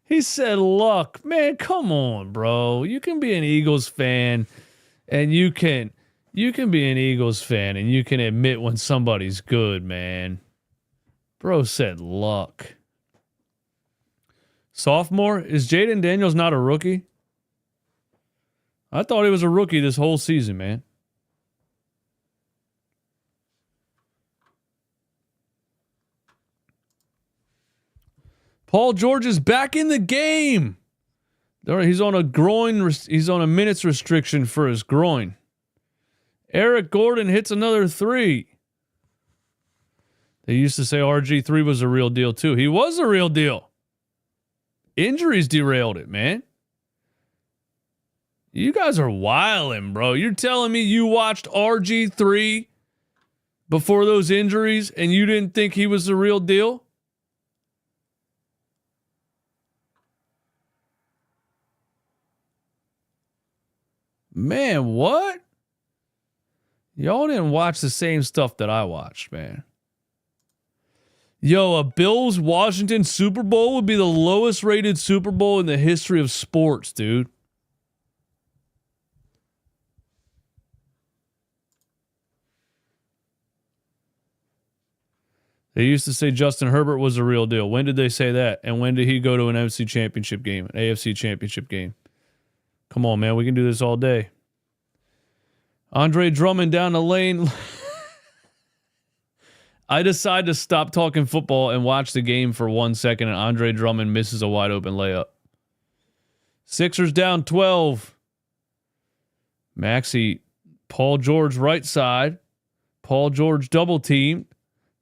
A: He said luck. Man, come on, bro. You can be an Eagles fan and you can You can be an Eagles fan and you can admit when somebody's good, man. Bro said luck. Sophomore? Is Jaden Daniels not a rookie? I thought he was a rookie this whole season, man. Paul George is back in the game. He's on a minutes restriction for his groin. Eric Gordon hits another 3. They used to say RG3 was a real deal too. He was a real deal. Injuries derailed it, man. You guys are wildin', bro. You're telling me you watched RG3 before those injuries and you didn't think he was the real deal? Man, what? Y'all didn't watch the same stuff that I watched, man. Yo, a Bills-Washington Super Bowl would be the lowest rated Super Bowl in the history of sports, dude. They used to say Justin Herbert was a real deal. When did they say that? And when did he go to an NFC championship game, an AFC championship game? Come on, man. We can do this all day. Andre Drummond down the lane. I decide to stop talking football and watch the game for 1 second, and Andre Drummond misses a wide open layup. Sixers down 12. Maxey, Paul George right side. Paul George double teamed.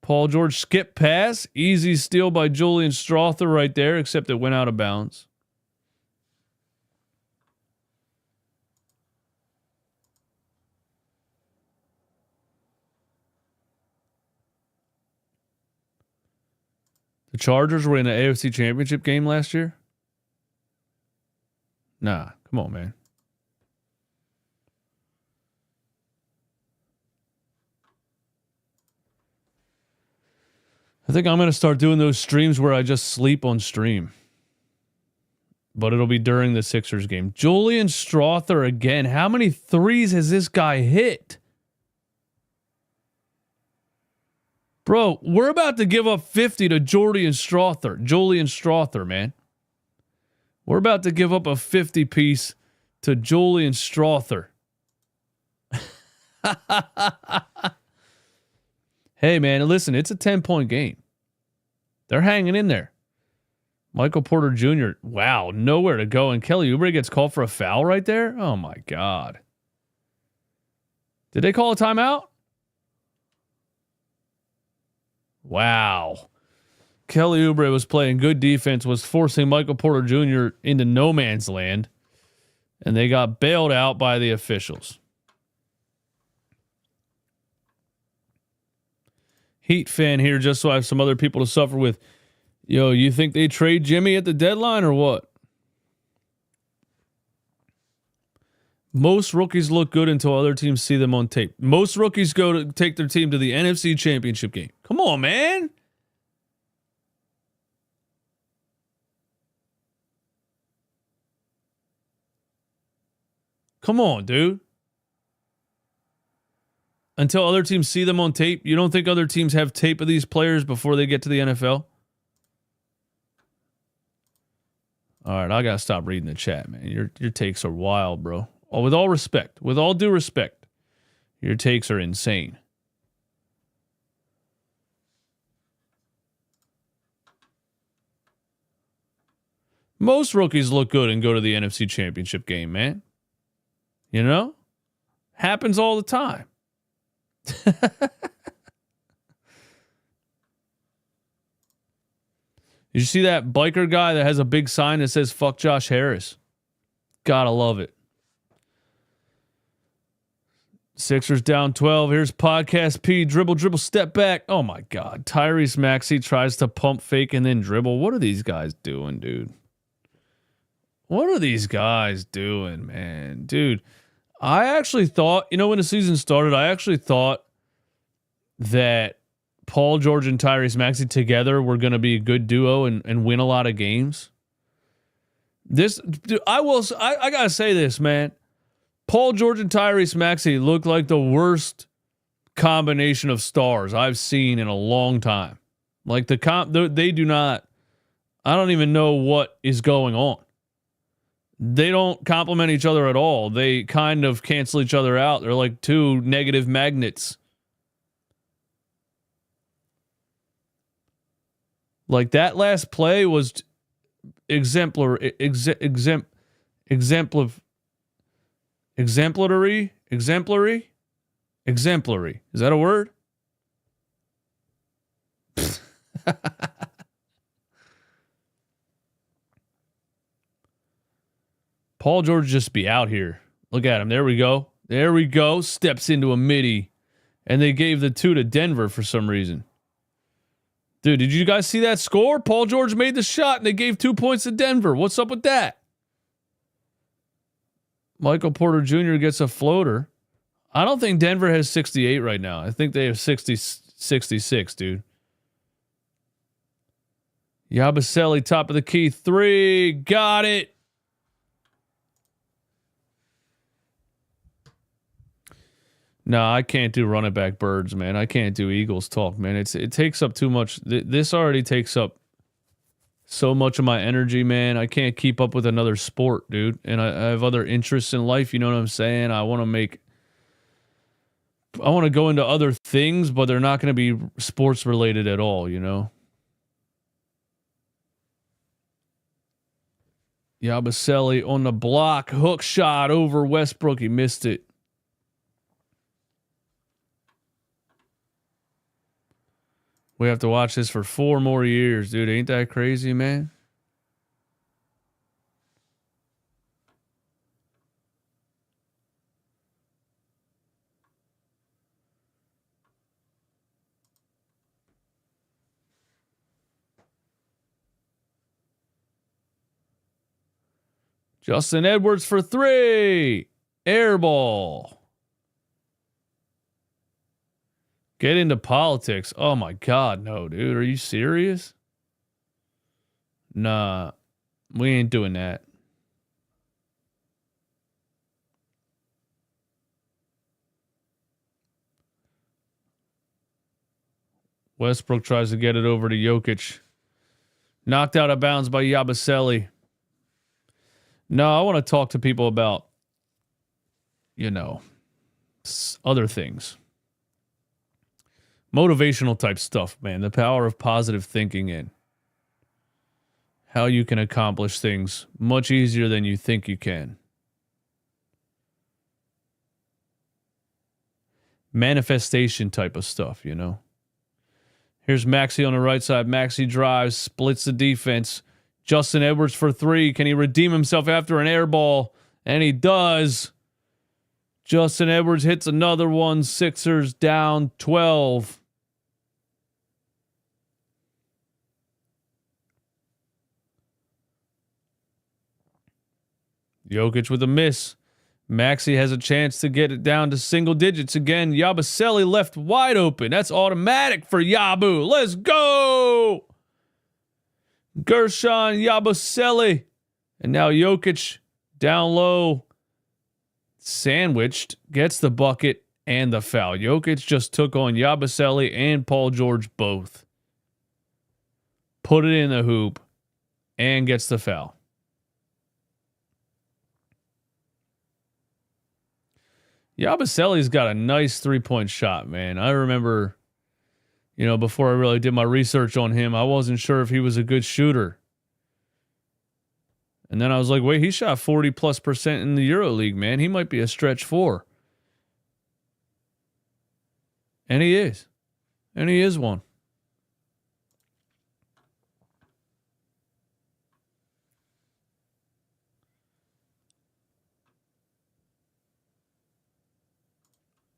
A: Paul George skip pass. Easy steal by Julian Strother right there, except it went out of bounds. The Chargers were in the AFC Championship game last year? Nah, come on, man. I think I'm going to start doing those streams where I just sleep on stream. But it'll be during the Sixers game. Julian Strother again. How many threes has this guy hit? Bro, we're about to give up 50 to Julian Strother, man. We're about to give up a 50 piece to Julian Strother. Hey, man, listen, it's a 10-point game. They're hanging in there. Michael Porter Jr., wow, nowhere to go. And Kelly Oubre gets called for a foul right there? Oh, my God. Did they call a timeout? Wow. Kelly Oubre was playing good defense, was forcing Michael Porter Jr. into no man's land, and they got bailed out by the officials. Heat fan here just so I have some other people to suffer with. Yo, you think they trade Jimmy at the deadline or what? Most rookies look good until other teams see them on tape. Most rookies go to take their team to the NFC Championship game. Come on, man. Come on, dude. Until other teams see them on tape, you don't think other teams have tape of these players before they get to the NFL? All right, I got to stop reading the chat, man. Your takes are wild, bro. Oh, with all respect, with all due respect, your takes are insane. Most rookies look good and go to the NFC Championship game, man. You know? Happens all the time. Did you see that biker guy that has a big sign that says "fuck Josh Harris"? Gotta love it. Sixers down 12. Here's Podcast P. Dribble, step back. Oh, my God. Tyrese Maxey tries to pump fake and then dribble. What are these guys doing, dude? What are these guys doing, man? Dude, I actually thought, when the season started, I actually thought that Paul George and Tyrese Maxey together were going to be a good duo and win a lot of games. I got to say this, man. Paul George and Tyrese Maxey look like the worst combination of stars I've seen in a long time. Like they do not. I don't even know what is going on. They don't complement each other at all. They kind of cancel each other out. They're like two negative magnets. Like that last play was exemplary. Exemplary. Is that a word? Paul George just be out here. Look at him. There we go. There we go. Steps into a midi. And they gave the 2 to Denver for some reason. Dude, did you guys see that score? Paul George made the shot and they gave 2 points to Denver. What's up with that? Michael Porter Jr. gets a floater. I don't think Denver has 68 right now. I think they have 66, dude. Yabusele, top of the key. 3. Got it. No, I can't do running back birds, man. I can't do Eagles talk, man. It takes up too much. This already takes up so much of my energy, man. I can't keep up with another sport, dude. And I have other interests in life. You know what I'm saying? I want to go into other things, but they're not going to be sports related at all, you know? Yabusele on the block. Hook shot over Westbrook. He missed it. We have to watch this for 4 more years, dude. Ain't that crazy, man? Justin Edwards for 3. Air ball. Get into politics. Oh my God, no, dude. Are you serious? Nah, we ain't doing that. Westbrook tries to get it over to Jokic. Knocked out of bounds by Yabusele. No, I want to talk to people about, you know, other things. Motivational type stuff, man. The power of positive thinking and how you can accomplish things much easier than you think you can. Manifestation type of stuff, you know. Here's Maxey on the right side. Maxey drives, splits the defense. Justin Edwards for 3. Can he redeem himself after an air ball? And he does. Justin Edwards hits another one. Sixers down 12. Jokic with a miss. Maxey has a chance to get it down to single digits again. Yabusele left wide open. That's automatic for Yabu. Let's go. Gershon Yabusele. And now Jokic down low. Sandwiched. Gets the bucket and the foul. Jokic just took on Yabusele and Paul George both. Put it in the hoop. And gets the foul. Yabusele's got a nice 3-point shot, man. I remember, you know, before I really did my research on him, I wasn't sure if he was a good shooter. And then I was like, wait, he shot 40+% in the EuroLeague, man. He might be a stretch 4. And he is. And he is one.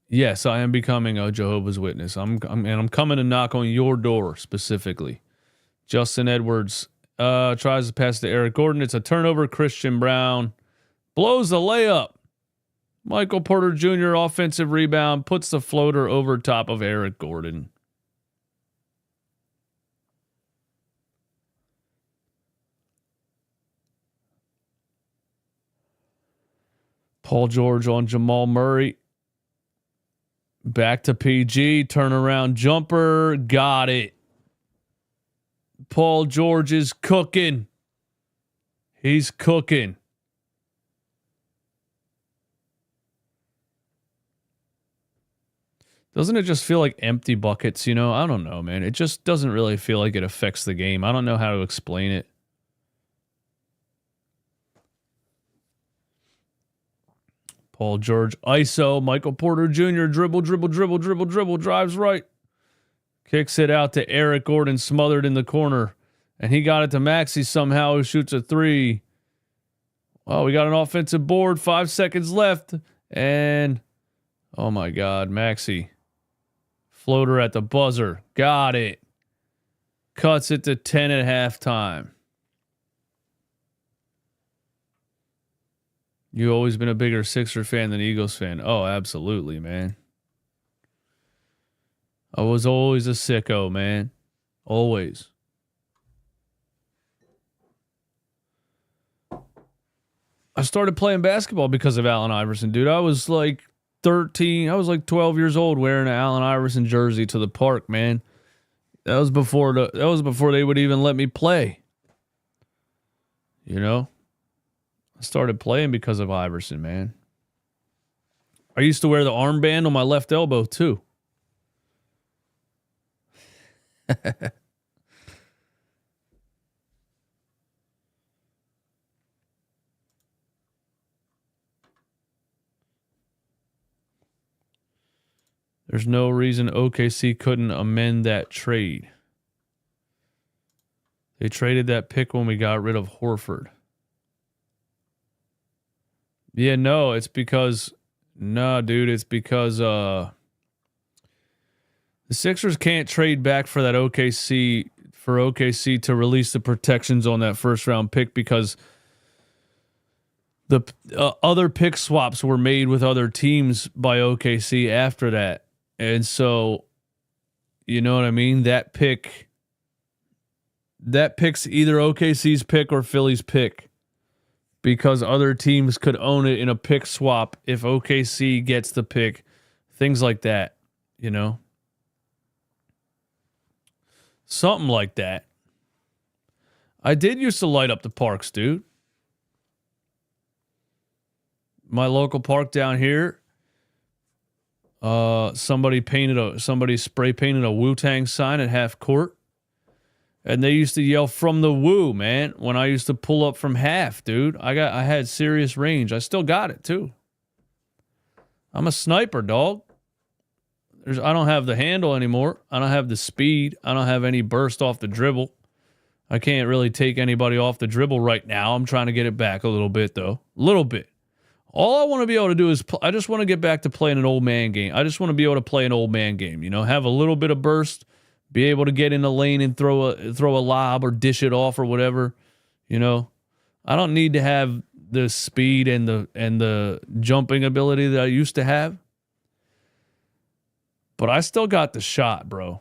A: Yes, I am becoming a Jehovah's Witness. I'm coming to knock on your door specifically. Justin Edwards tries to pass to Eric Gordon. It's a turnover. Christian Brown blows the layup. Michael Porter Jr. offensive rebound puts the floater over top of Eric Gordon. Paul George on Jamal Murray. Back to PG. Turnaround jumper. Got it. Paul George is cooking. He's cooking. Doesn't it just feel like empty buckets, you know? I don't know, man. It just doesn't really feel like it affects the game. I don't know how to explain it. Paul George, ISO, Michael Porter Jr., dribble, drives right. Kicks it out to Eric Gordon, smothered in the corner. And he got it to Maxey somehow, who shoots a three. Well, we got an offensive board, 5 seconds left. And, oh my God, Maxey. Floater at the buzzer. Got it. Cuts it to 10 at halftime. You've always been a bigger Sixer fan than Eagles fan. Oh, absolutely, man. I was always a sicko, man. Always. I started playing basketball because of Allen Iverson, dude. I was like 13. I was like 12 years old wearing an Allen Iverson jersey to the park, man. That was before they would even let me play. You know? I started playing because of Iverson, man. I used to wear the armband on my left elbow, too. There's no reason OKC couldn't amend that trade. They traded that pick when we got rid of Horford. Yeah, no, it's because... Nah, dude, it's because the Sixers can't trade back for that OKC to release the protections on that first round pick because the other pick swaps were made with other teams by OKC after that. And so, you know what I mean? That pick's either OKC's pick or Philly's pick. Because other teams could own it in a pick swap if OKC gets the pick. Things like that, you know? Something like that. I did used to light up the parks, dude. My local park down here, somebody spray painted a Wu-Tang sign at half court. And they used to yell from the woo, man, when I used to pull up from half, dude. I had serious range. I still got it, too. I'm a sniper, dog. I don't have the handle anymore. I don't have the speed. I don't have any burst off the dribble. I can't really take anybody off the dribble right now. I'm trying to get it back a little bit, though. A little bit. All I want to be able to do is I just want to get back to playing an old man game. I just want to be able to play an old man game, you know, have a little bit of burst. Be able to get in the lane and throw a lob or dish it off or whatever, you know. I don't need to have the speed and the jumping ability that I used to have. But I still got the shot, bro.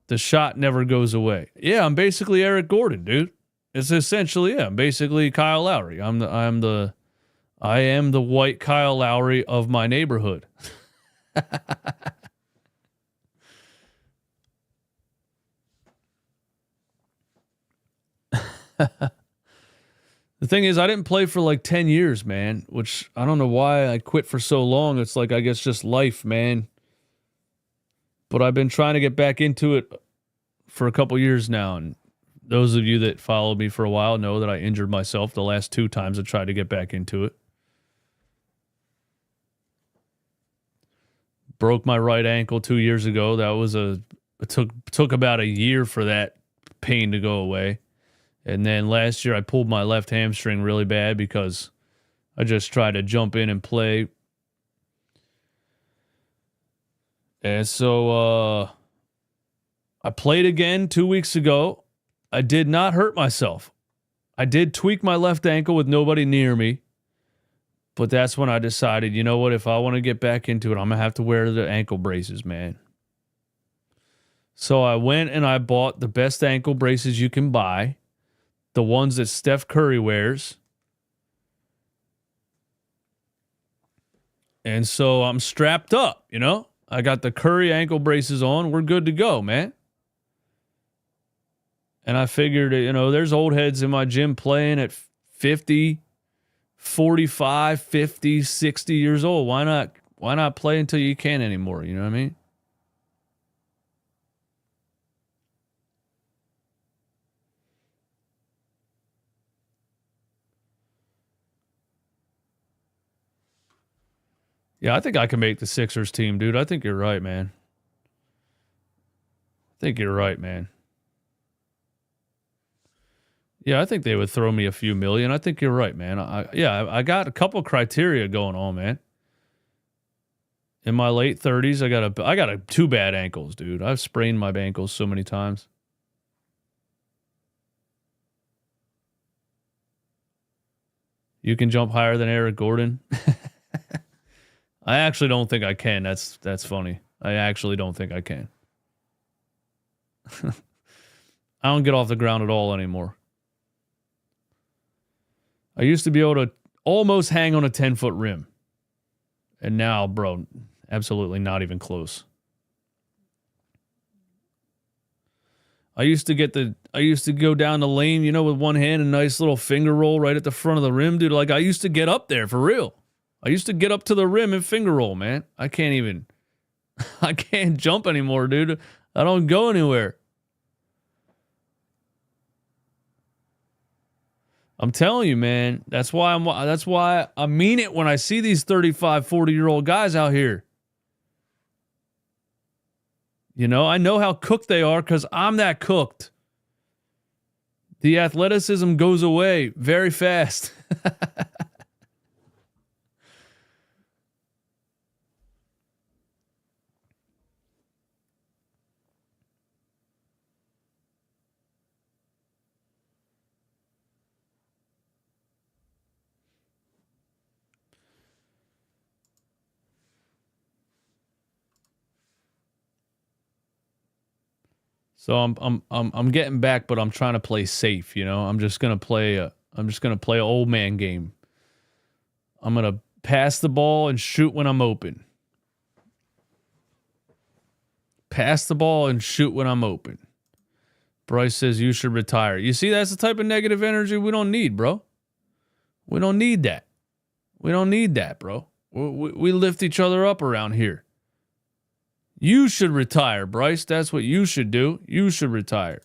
A: The shot never goes away. Yeah, I'm basically Eric Gordon, dude. It's essentially, yeah, I'm basically Kyle Lowry. I am the white Kyle Lowry of my neighborhood. The thing is, I didn't play for like 10 years, man, which I don't know why I quit for so long. It's like, I guess just life, man. But I've been trying to get back into it for a couple years now. And those of you that followed me for a while know that I injured myself the last 2 times I tried to get back into it. Broke my right ankle 2 years ago. That was it took about a year for that pain to go away. And then last year I pulled my left hamstring really bad because I just tried to jump in and play. And so I played again 2 weeks ago. I did not hurt myself. I did tweak my left ankle with nobody near me. But that's when I decided, you know what, if I want to get back into it, I'm going to have to wear the ankle braces, man. So I went and I bought the best ankle braces you can buy. The ones that Steph Curry wears. And so I'm strapped up, you know? I got the Curry ankle braces on. We're good to go, man. And I figured, you know, there's old heads in my gym playing at 50, 45, 50, 60 years old. Why not play until you can't anymore? You know what I mean? Yeah, I think I can make the Sixers team, dude. I think you're right, man. I think you're right, man. Yeah, I think they would throw me a few million. I think you're right, man. I got a couple criteria going on, man. In my late 30s, I got a two bad ankles, dude. I've sprained my ankles so many times. You can jump higher than Eric Gordon. I actually don't think I can. That's funny. I actually don't think I can. I don't get off the ground at all anymore. I used to be able to almost hang on a 10-foot rim. And now, bro, absolutely not even close. I used to go down the lane, you know, with one hand, a nice little finger roll right at the front of the rim, dude. Like, I used to get up there for real. I used to get up to the rim and finger roll, man. I can't jump anymore, dude. I don't go anywhere. I'm telling you, man. That's why I mean it when I see these 35, 40-year-old guys out here. You know, I know how cooked they are because I'm that cooked. The athleticism goes away very fast. So I'm getting back, but I'm trying to play safe. You know, I'm just gonna play an old man game. I'm gonna pass the ball and shoot when I'm open. Pass the ball and shoot when I'm open. Bryce says you should retire. You see, that's the type of negative energy we don't need, bro. We don't need that. We don't need that, bro. We lift each other up around here. You should retire, Bryce. That's what you should do. You should retire.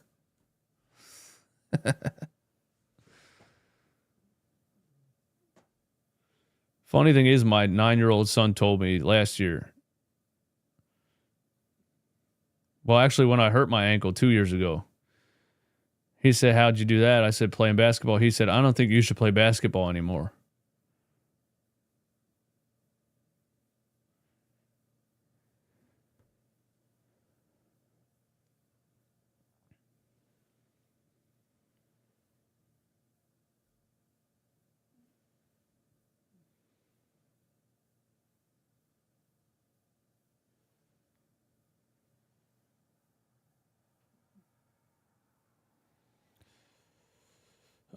A: Funny thing is, my 9-year-old son told me last year. Well, actually, when I hurt my ankle 2 years ago, he said, "How'd you do that?" I said, "Playing basketball." He said, "I don't think you should play basketball anymore."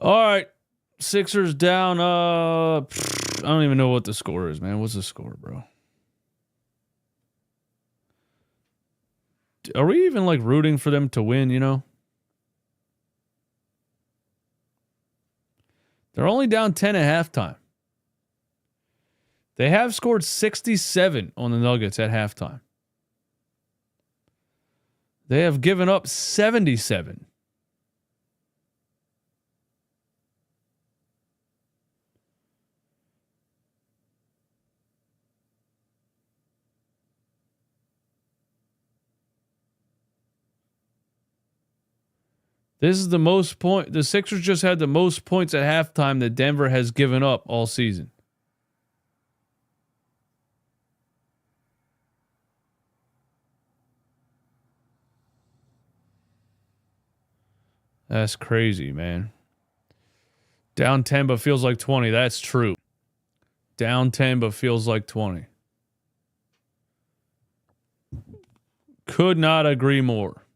A: All right. Sixers down. I don't even know what the score is, man. What's the score, bro? Are we even like rooting for them to win, you know? They're only down 10 at halftime. They have scored 67 on the Nuggets at halftime. They have given up 77. This is the most point. The Sixers just had the most points at halftime that Denver has given up all season. That's crazy, man. Down 10 but feels like 20. That's true. Down 10 but feels like 20. Could not agree more.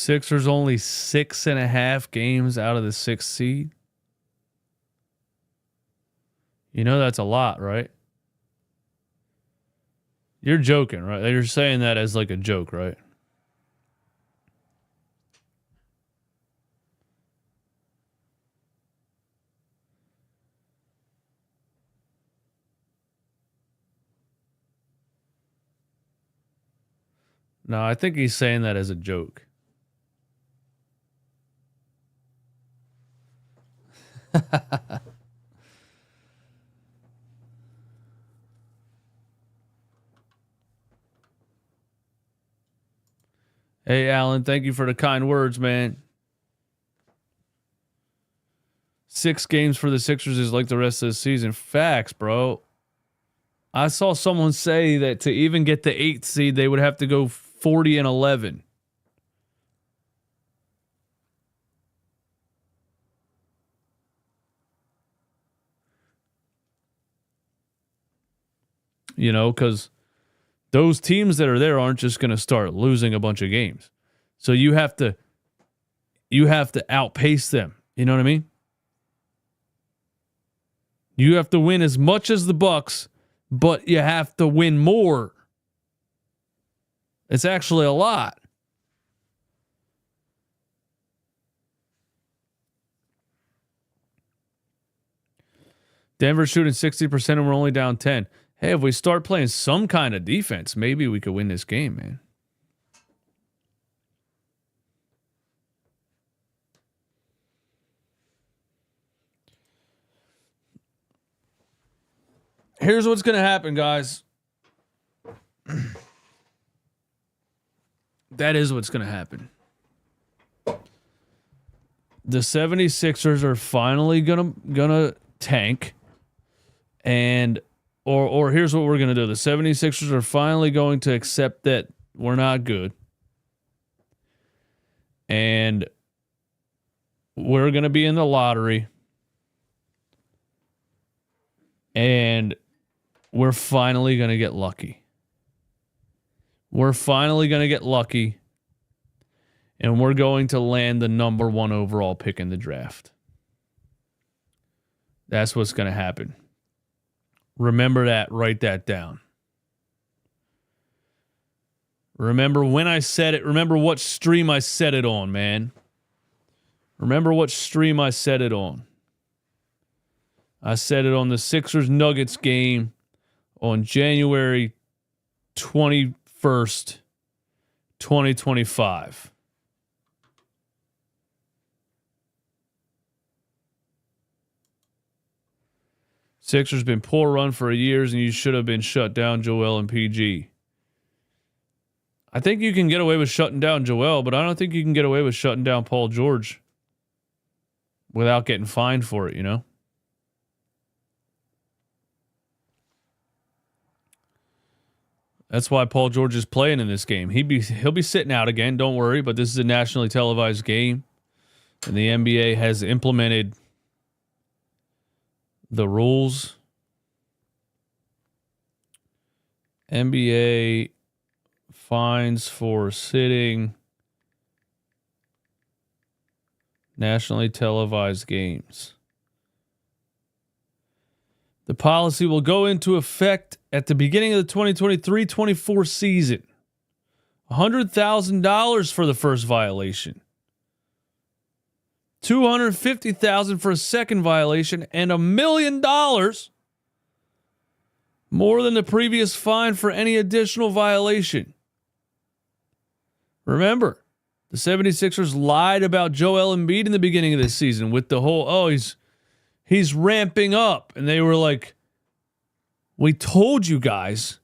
A: Sixers only 6.5 games out of the 6th seed. You know that's a lot, right? You're joking, right? You're saying that as like a joke, right? No, I think he's saying that as a joke. Hey, Alan, thank you for the kind words, man. 6 games for the Sixers is like the rest of the season. Facts, bro. I saw someone say that to even get the 8th seed, they would have to go 40-11. You know, because those teams that are there aren't just going to start losing a bunch of games. So you have to outpace them. You know what I mean? You have to win as much as the Bucks, but you have to win more. It's actually a lot. Denver's shooting 60% and we're only down 10. Hey, if we start playing some kind of defense, maybe we could win this game, man. Here's what's going to happen, guys. That is what's going to happen. The 76ers are finally gonna tank. And or here's what we're going to do. The 76ers are finally going to accept that we're not good. And we're going to be in the lottery. And we're finally going to get lucky. We're finally going to get lucky. And we're going to land the number 1 overall pick in the draft. That's what's going to happen. Remember that. Write that down. Remember when I said it. Remember what stream I said it on, man. Remember what stream I said it on. I said it on the Sixers Nuggets game on January 21st, 2025. Sixers been poor run for years, and you should have been shut down, Joel and PG. I think you can get away with shutting down Joel, but I don't think you can get away with shutting down Paul George without getting fined for it, you know? That's why Paul George is playing in this game. He'll be sitting out again, don't worry, but this is a nationally televised game, and the NBA has implemented the rules. NBA fines for sitting nationally televised games. The policy will go into effect at the beginning of the 2023-24 season. $100,000 for the first violation. $250,000 for a second violation, and $1 million more than the previous fine for any additional violation. Remember, the 76ers lied about Joel Embiid in the beginning of this season with the whole, he's ramping up. And they were like, we told you guys,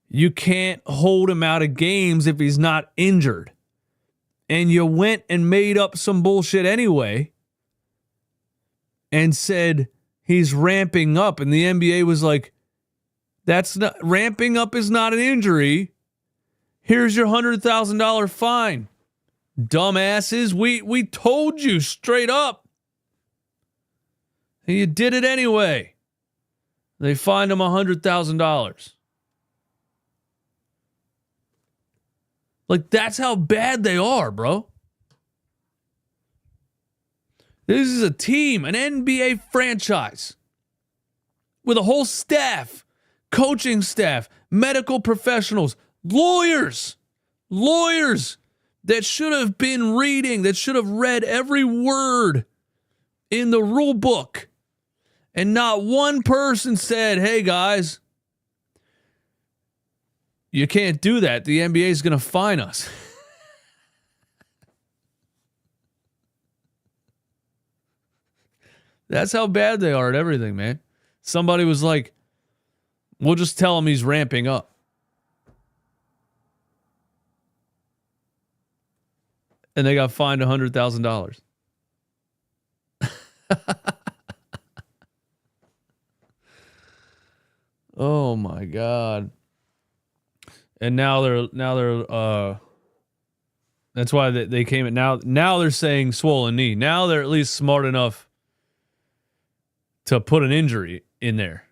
A: you can't hold him out of games if he's not injured. And you went and made up some bullshit anyway and said he's ramping up. And the NBA was like, that's not, ramping up is not an injury. Here's your $100,000 fine. Dumbasses, we told you straight up. And you did it anyway. They fined him $100,000. Like, that's how bad they are, bro. This is a team, an NBA franchise with a whole staff, coaching staff, medical professionals, lawyers that should have been reading, that should have read every word in the rule book. And not one person said, hey, guys, you can't do that. The NBA is going to fine us. That's how bad they are at everything, man. Somebody was like, we'll just tell him he's ramping up. And they got fined $100,000. Oh my God. And now they're that's why they came in now they're saying swollen knee. Now they're at least smart enough to put an injury in there.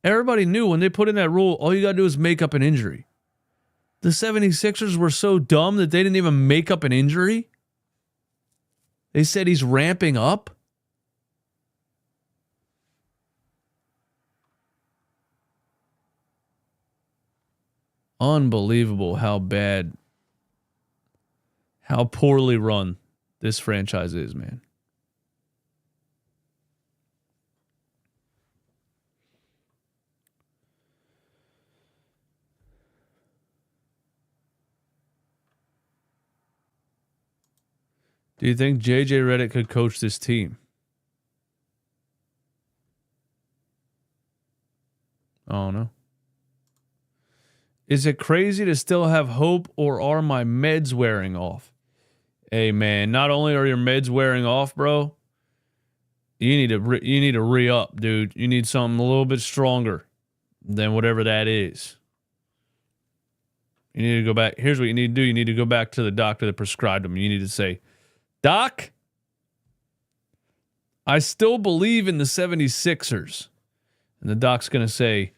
A: Everybody knew when they put in that rule, all you got to do is make up an injury. The 76ers were so dumb that they didn't even make up an injury. They said he's ramping up. Unbelievable how bad, how poorly run this franchise is, man. Do you think JJ Redick could coach this team? Oh, no. Is it crazy to still have hope, or are my meds wearing off? Hey, man, not only are your meds wearing off, bro, you need to re-up, dude. You need something a little bit stronger than whatever that is. You need to go back. Here's what you need to do. You need to go back to the doctor that prescribed them. You need to say, Doc, I still believe in the 76ers. And the doc's going to say,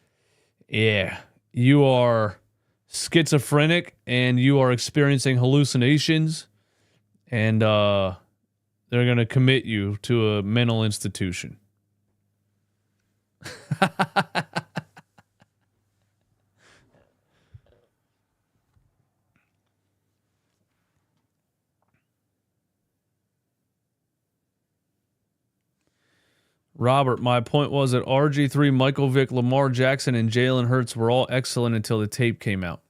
A: yeah, you are schizophrenic and you are experiencing hallucinations, and they're going to commit you to a mental institution. Robert, my point was that RG3, Michael Vick, Lamar Jackson, and Jalen Hurts were all excellent until the tape came out.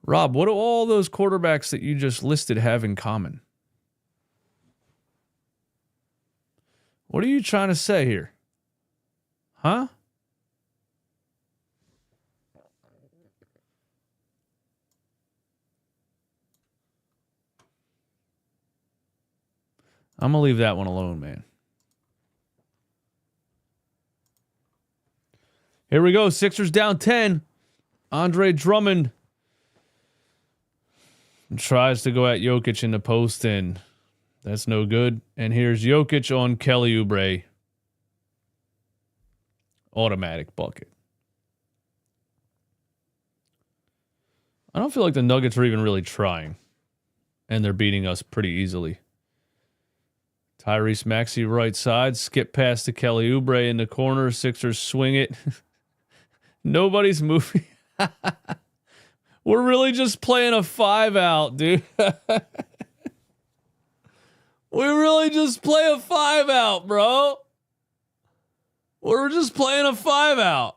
A: Rob, what do all those quarterbacks that you just listed have in common? What are you trying to say here? Huh? I'm going to leave that one alone, man. Here we go. Sixers down 10. Andre Drummond tries to go at Jokic in the post, and that's no good. And here's Jokic on Kelly Oubre. Automatic bucket. I don't feel like the Nuggets are even really trying, and they're beating us pretty easily. Tyrese Maxey right side. Skip pass to Kelly Oubre in the corner. Sixers swing it. Nobody's moving. We're really just playing a 5-out, dude. We really just play a 5-out, bro. We're just playing a 5-out.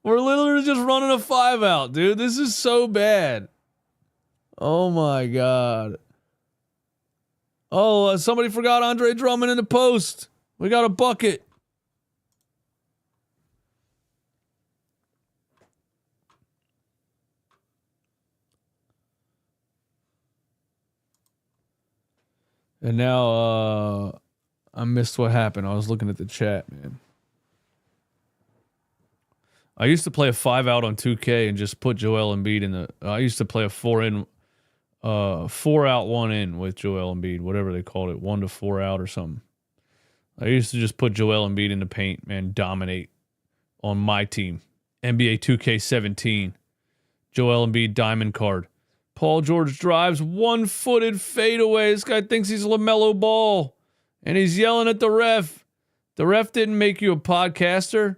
A: We're literally just running a 5-out, dude. This is so bad. Oh, my God. Oh, somebody forgot Andre Drummond in the post. We got a bucket. And now I missed what happened. I was looking at the chat, man. I used to play a 5-out on 2K and just put Joel Embiid in the... I used to play a 4-out, 1-in with Joel Embiid, whatever they called it, 1 to 4 out or something. I used to just put Joel Embiid in the paint, man, dominate on my team. NBA 2K17. Joel Embiid diamond card. Paul George drives one-footed fadeaway. This guy thinks he's LaMelo Ball. And he's yelling at the ref. The ref didn't make you a podcaster.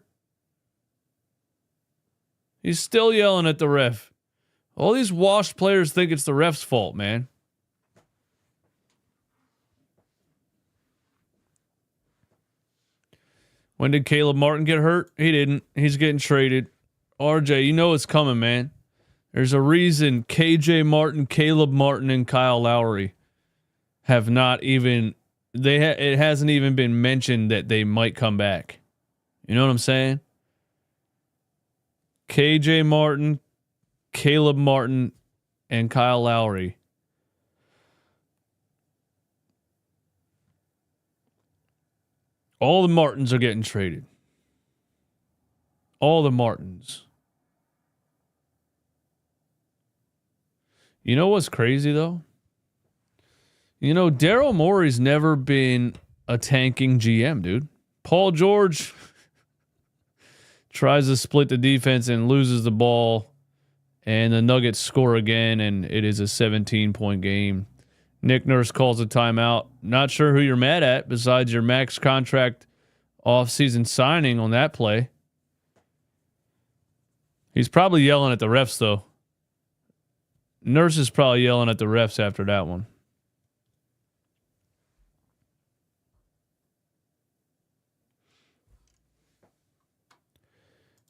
A: He's still yelling at the ref. All these washed players think it's the ref's fault, man. When did Caleb Martin get hurt? He didn't. He's getting traded. RJ, you know it's coming, man. There's a reason KJ Martin, Caleb Martin, and Kyle Lowry have not even... it hasn't even been mentioned that they might come back. You know what I'm saying? KJ Martin, Caleb Martin, and Kyle Lowry. All the Martins are getting traded. All the Martins. You know what's crazy, though? You know, Daryl Morey's never been a tanking GM, dude. Paul George tries to split the defense and loses the ball, and the Nuggets score again, and it is a 17-point game. Nick Nurse calls a timeout. Not sure who you're mad at besides your max contract offseason signing on that play. He's probably yelling at the refs, though. Nurse is probably yelling at the refs after that one.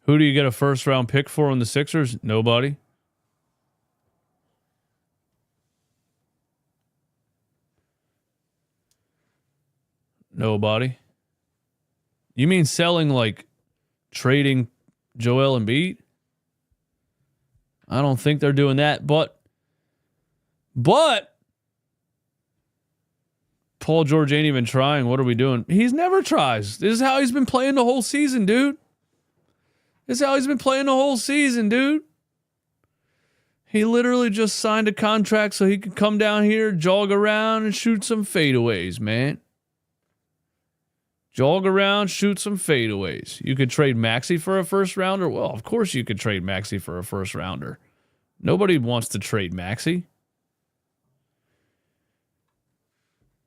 A: Who do you get a first-round pick for on the Sixers? Nobody. Nobody. You mean selling, like, trading Joel Embiid? I don't think they're doing that, but Paul George ain't even trying. What are we doing? He's never tries. This is how he's been playing the whole season, dude. This is how he's been playing the whole season, dude. He literally just signed a contract so he could come down here, jog around, and shoot some fadeaways, man. Jog around, shoot some fadeaways. You could trade Maxey for a first rounder. Well, of course you could trade Maxey for a first rounder. Nobody wants to trade Maxey.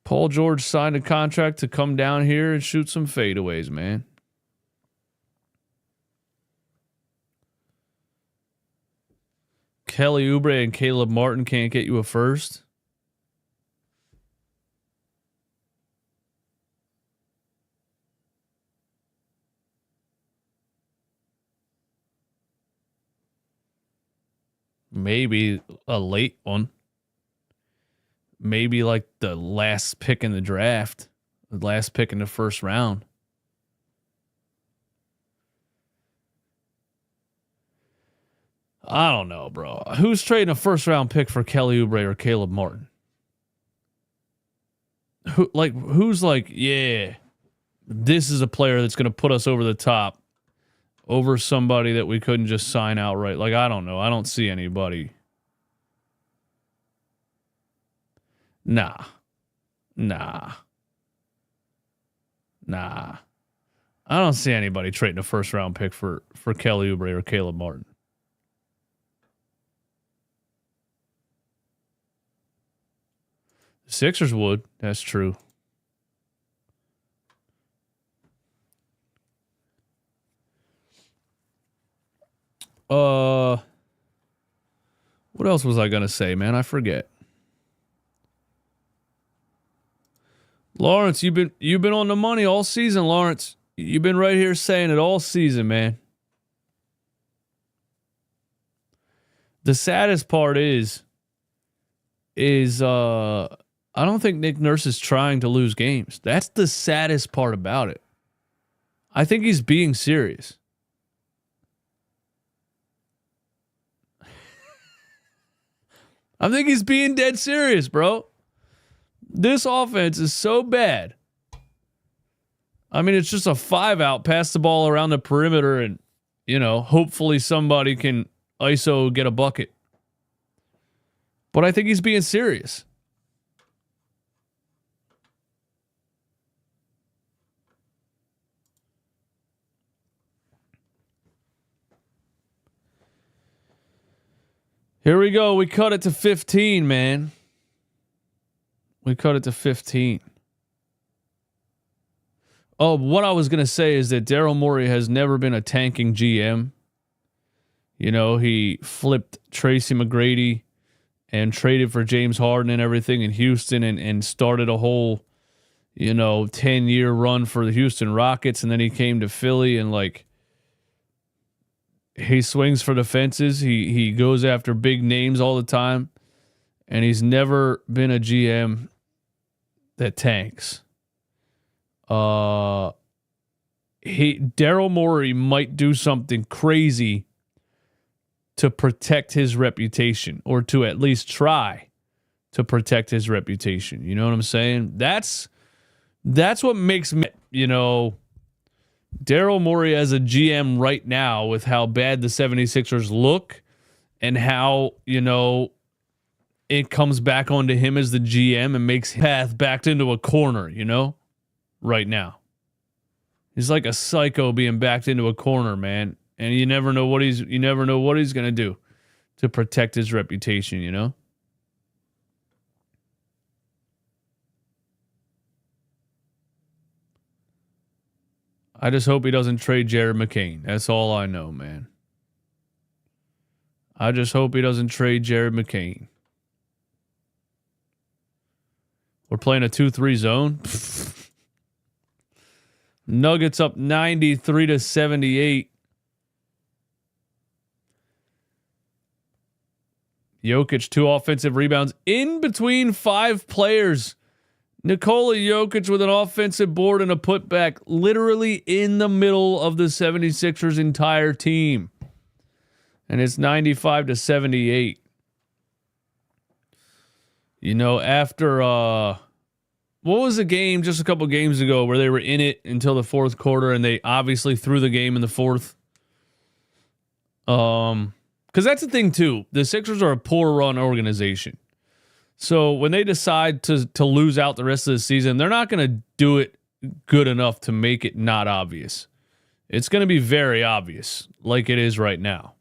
A: Paul George signed a contract to come down here and shoot some fadeaways, man. Kelly Oubre and Caleb Martin can't get you a first. Maybe a late one. Maybe like the last pick in the draft. The last pick in the first round. I don't know, bro. Who's trading a first round pick for Kelly Oubre or Caleb Martin? Who's like, yeah, this is a player that's going to put us over the top over somebody that we couldn't just sign outright? Like, I don't know. I don't see anybody. Nah. I don't see anybody trading a first round pick for Kelly Oubre or Caleb Martin. The Sixers would. That's true. What else was I gonna say, man? I forget. Lawrence, you've been on the money all season, Lawrence. You've been right here saying it all season, man. The saddest part is I don't think Nick Nurse is trying to lose games. That's the saddest part about it. I think he's being serious. I think he's being dead serious, bro. This offense is so bad. I mean, it's just a 5-out, pass the ball around the perimeter, and, you know, hopefully somebody can ISO get a bucket. But I think he's being serious. Here we go. We cut it to 15, man. We cut it to 15. Oh, what I was going to say is that Daryl Morey has never been a tanking GM. You know, he flipped Tracy McGrady and traded for James Harden and everything in Houston and started a whole, 10-year run for the Houston Rockets. And then he came to Philly and, he swings for the fences. He goes after big names all the time. And he's never been a GM that tanks. Daryl Morey might do something crazy to protect his reputation, or to at least try to protect his reputation. You know what I'm saying? That's what makes me, Daryl Morey as a GM right now, with how bad the 76ers look and how, it comes back onto him as the GM and makes his path backed into a corner, right now. He's like a psycho being backed into a corner, man. And you never know what he's going to do to protect his reputation, I just hope he doesn't trade Jared McCain. That's all I know, man. I just hope he doesn't trade Jared McCain. We're playing a 2-3 zone. Nuggets up 93-78. Jokic, 2 offensive rebounds in between 5 players. Nikola Jokic with an offensive board and a putback literally in the middle of the 76ers' entire team. And it's 95-78. After what was the game just a couple games ago where they were in it until the fourth quarter and they obviously threw the game in the fourth? Because that's the thing too. The Sixers are a poor run organization. So when they decide to lose out the rest of the season, they're not going to do it good enough to make it not obvious. It's going to be very obvious, like it is right now.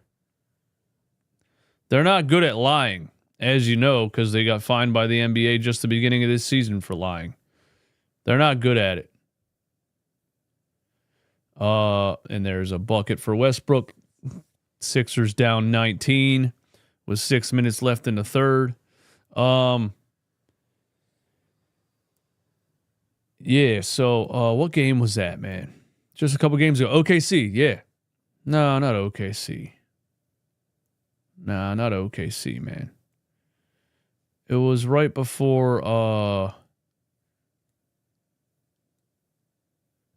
A: They're not good at lying, as you know, because they got fined by the NBA just the beginning of this season for lying. They're not good at it. And there's a bucket for Westbrook. Sixers down 19 with 6 minutes left in the third. So what game was that, man? Just a couple games ago. OKC, yeah. No, not OKC. Nah, not OKC, man. It was right before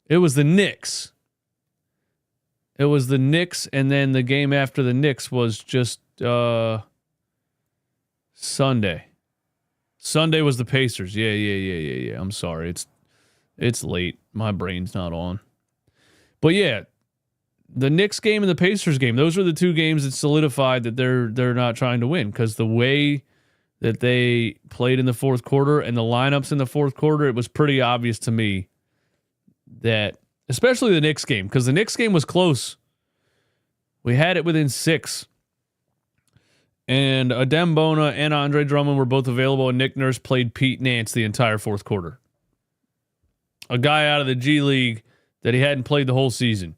A: it was the Knicks. It was the Knicks, and then the game after the Knicks was just Sunday. Sunday was the Pacers. Yeah. I'm sorry. It's late. My brain's not on. But yeah, the Knicks game and the Pacers game, those were the 2 games that solidified that they're not trying to win, because the way that they played in the fourth quarter and the lineups in the fourth quarter, it was pretty obvious to me that, especially the Knicks game, because the Knicks game was close. We had it within 6. And Adem Bona and Andre Drummond were both available, and Nick Nurse played Pete Nance the entire fourth quarter. A guy out of the G League that he hadn't played the whole season.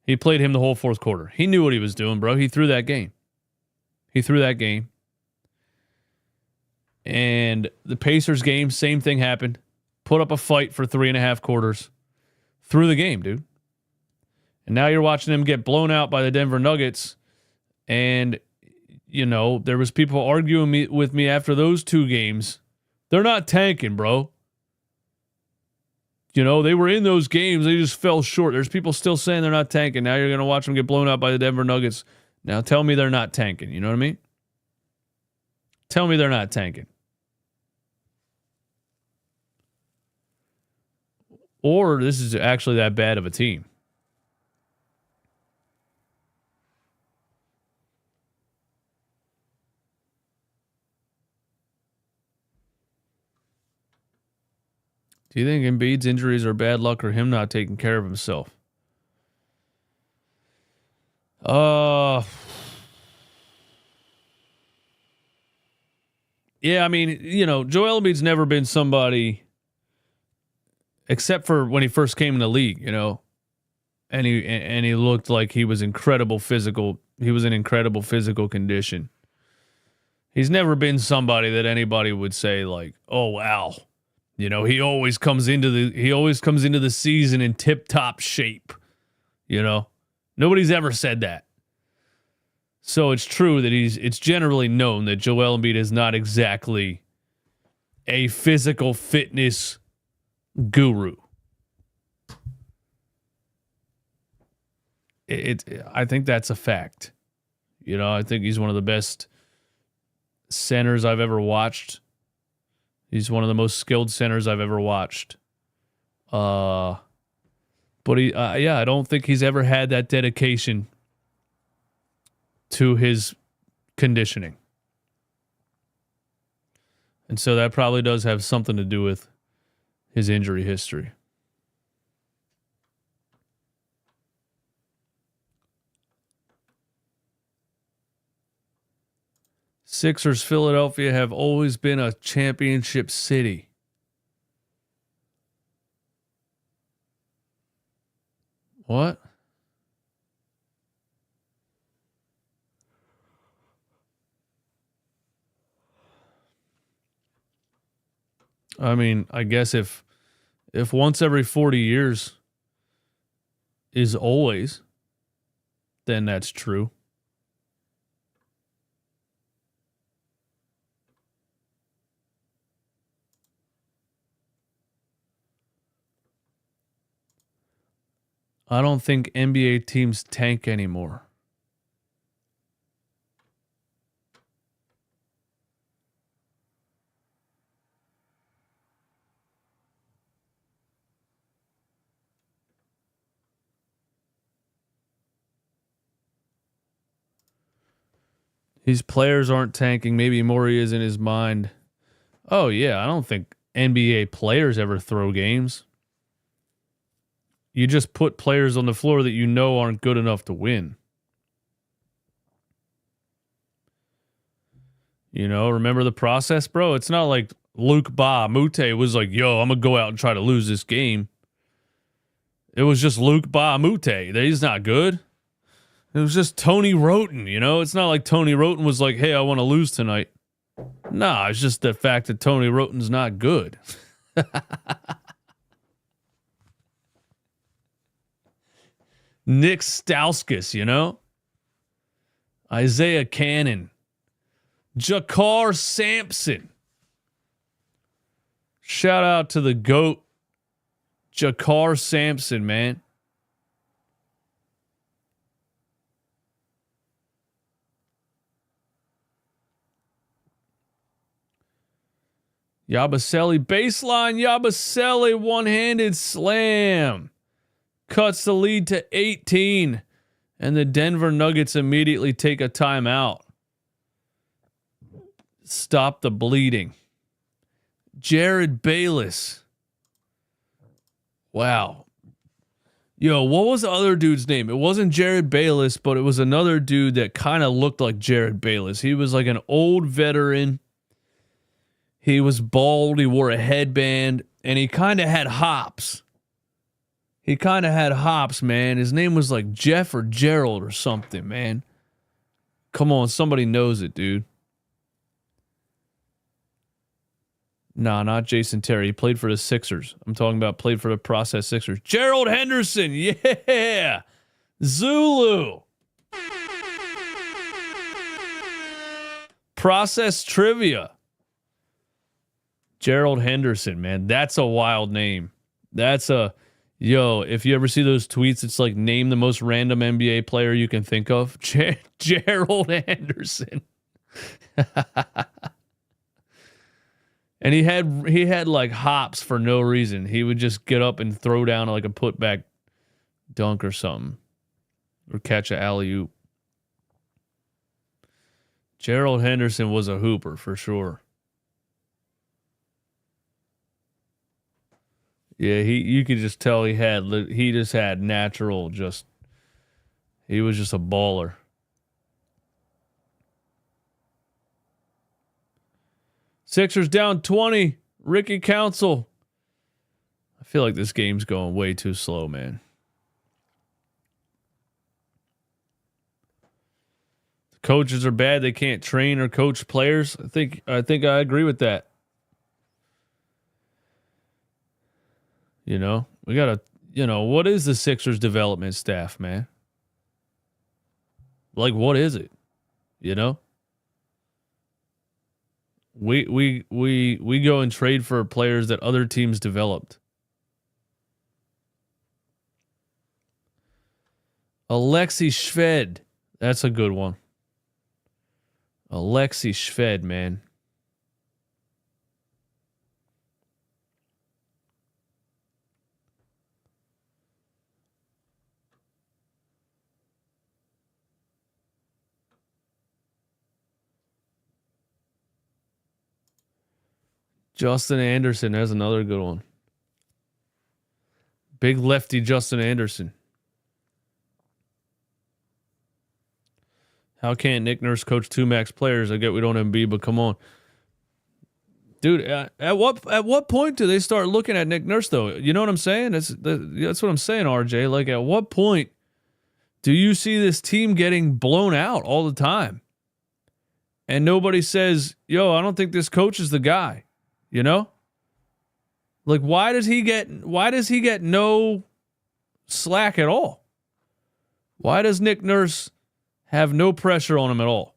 A: He played him the whole fourth quarter. He knew what he was doing, bro. He threw that game. And the Pacers game, same thing happened. Put up a fight for 3.5 quarters. Threw the game, dude. And now you're watching them get blown out by the Denver Nuggets. And, there was people arguing with me after those 2 games. They're not tanking, bro. They were in those games. They just fell short. There's people still saying they're not tanking. Now you're going to watch them get blown out by the Denver Nuggets. Now tell me they're not tanking. You know what I mean? Tell me they're not tanking. Or this is actually that bad of a team. Do you think Embiid's injuries are bad luck or him not taking care of himself? Yeah, I mean, Joel Embiid's never been somebody, except for when he first came in the league, and he looked like he was incredible physical. He was in incredible physical condition. He's never been somebody that anybody would say like, "Oh wow, he always comes into the season in tip-top shape." Nobody's ever said that. So it's true that it's generally known that Joel Embiid is not exactly a physical fitness guru. I think that's a fact. I think he's one of the best centers I've ever watched. He's one of the most skilled centers I've ever watched. But I don't think he's ever had that dedication to his conditioning. And so that probably does have something to do with his injury history. Sixers, Philadelphia have always been a championship city. What? I mean, I guess if once every 40 years is always, then that's true. I don't think NBA teams tank anymore. These players aren't tanking. Maybe Morey is in his mind. Oh, yeah. I don't think NBA players ever throw games. You just put players on the floor that aren't good enough to win. Remember the process, bro? It's not like Luke Ba Mute was like, yo, I'm going to go out and try to lose this game. It was just Luke Ba Mute. He's not good. It was just Tony Roten, It's not like Tony Roten was like, hey, I want to lose tonight. Nah, it's just the fact that Tony Roten's not good. Nick Stauskas, Isaiah Cannon. Jakar Sampson. Shout out to the GOAT, Jakar Sampson, man. Yabusele baseline. Yabusele one-handed slam. Cuts the lead to 18. And the Denver Nuggets immediately take a timeout. Stop the bleeding. Jared Bayless. Wow. Yo, what was the other dude's name? It wasn't Jared Bayless, but it was another dude that kind of looked like Jared Bayless. He was like an old veteran. He was bald. He wore a headband. And he kind of had hops. Man. His name was like Jeff or Gerald or something, man. Come on, somebody knows it, dude. Nah, not Jason Terry. He played for the Sixers. I'm talking about played for the Process Sixers. Gerald Henderson, yeah! Zulu. Process Trivia. Gerald Henderson, man. That's a wild name. If you ever see those tweets, it's like name the most random NBA player you can think of. Gerald Henderson. And he had like hops for no reason. He would just get up and throw down like a putback dunk or something. Or catch an alley-oop. Gerald Henderson was a hooper for sure. Yeah, you could just tell he just had natural, he was just a baller. Sixers down 20. Ricky Council. I feel like this game's going way too slow, man. The coaches are bad. They can't train or coach players. I think I agree with that. You know, we got to, what is the Sixers development staff, man? Like, what is it? You know? We go and trade for players that other teams developed. Alexei Shved. That's a good one. Alexei Shved, man. Justin Anderson, there's another good one. Big lefty Justin Anderson. How can't Nick Nurse coach two max players? I get we don't have Embiid, but come on. Dude, at what point do they start looking at Nick Nurse, though? You know what I'm saying? That's what I'm saying, RJ. Like, at what point do you see this team getting blown out all the time? And nobody says, yo, I don't think this coach is the guy. You know? Like, why does he get no slack at all? Why does Nick Nurse have no pressure on him at all?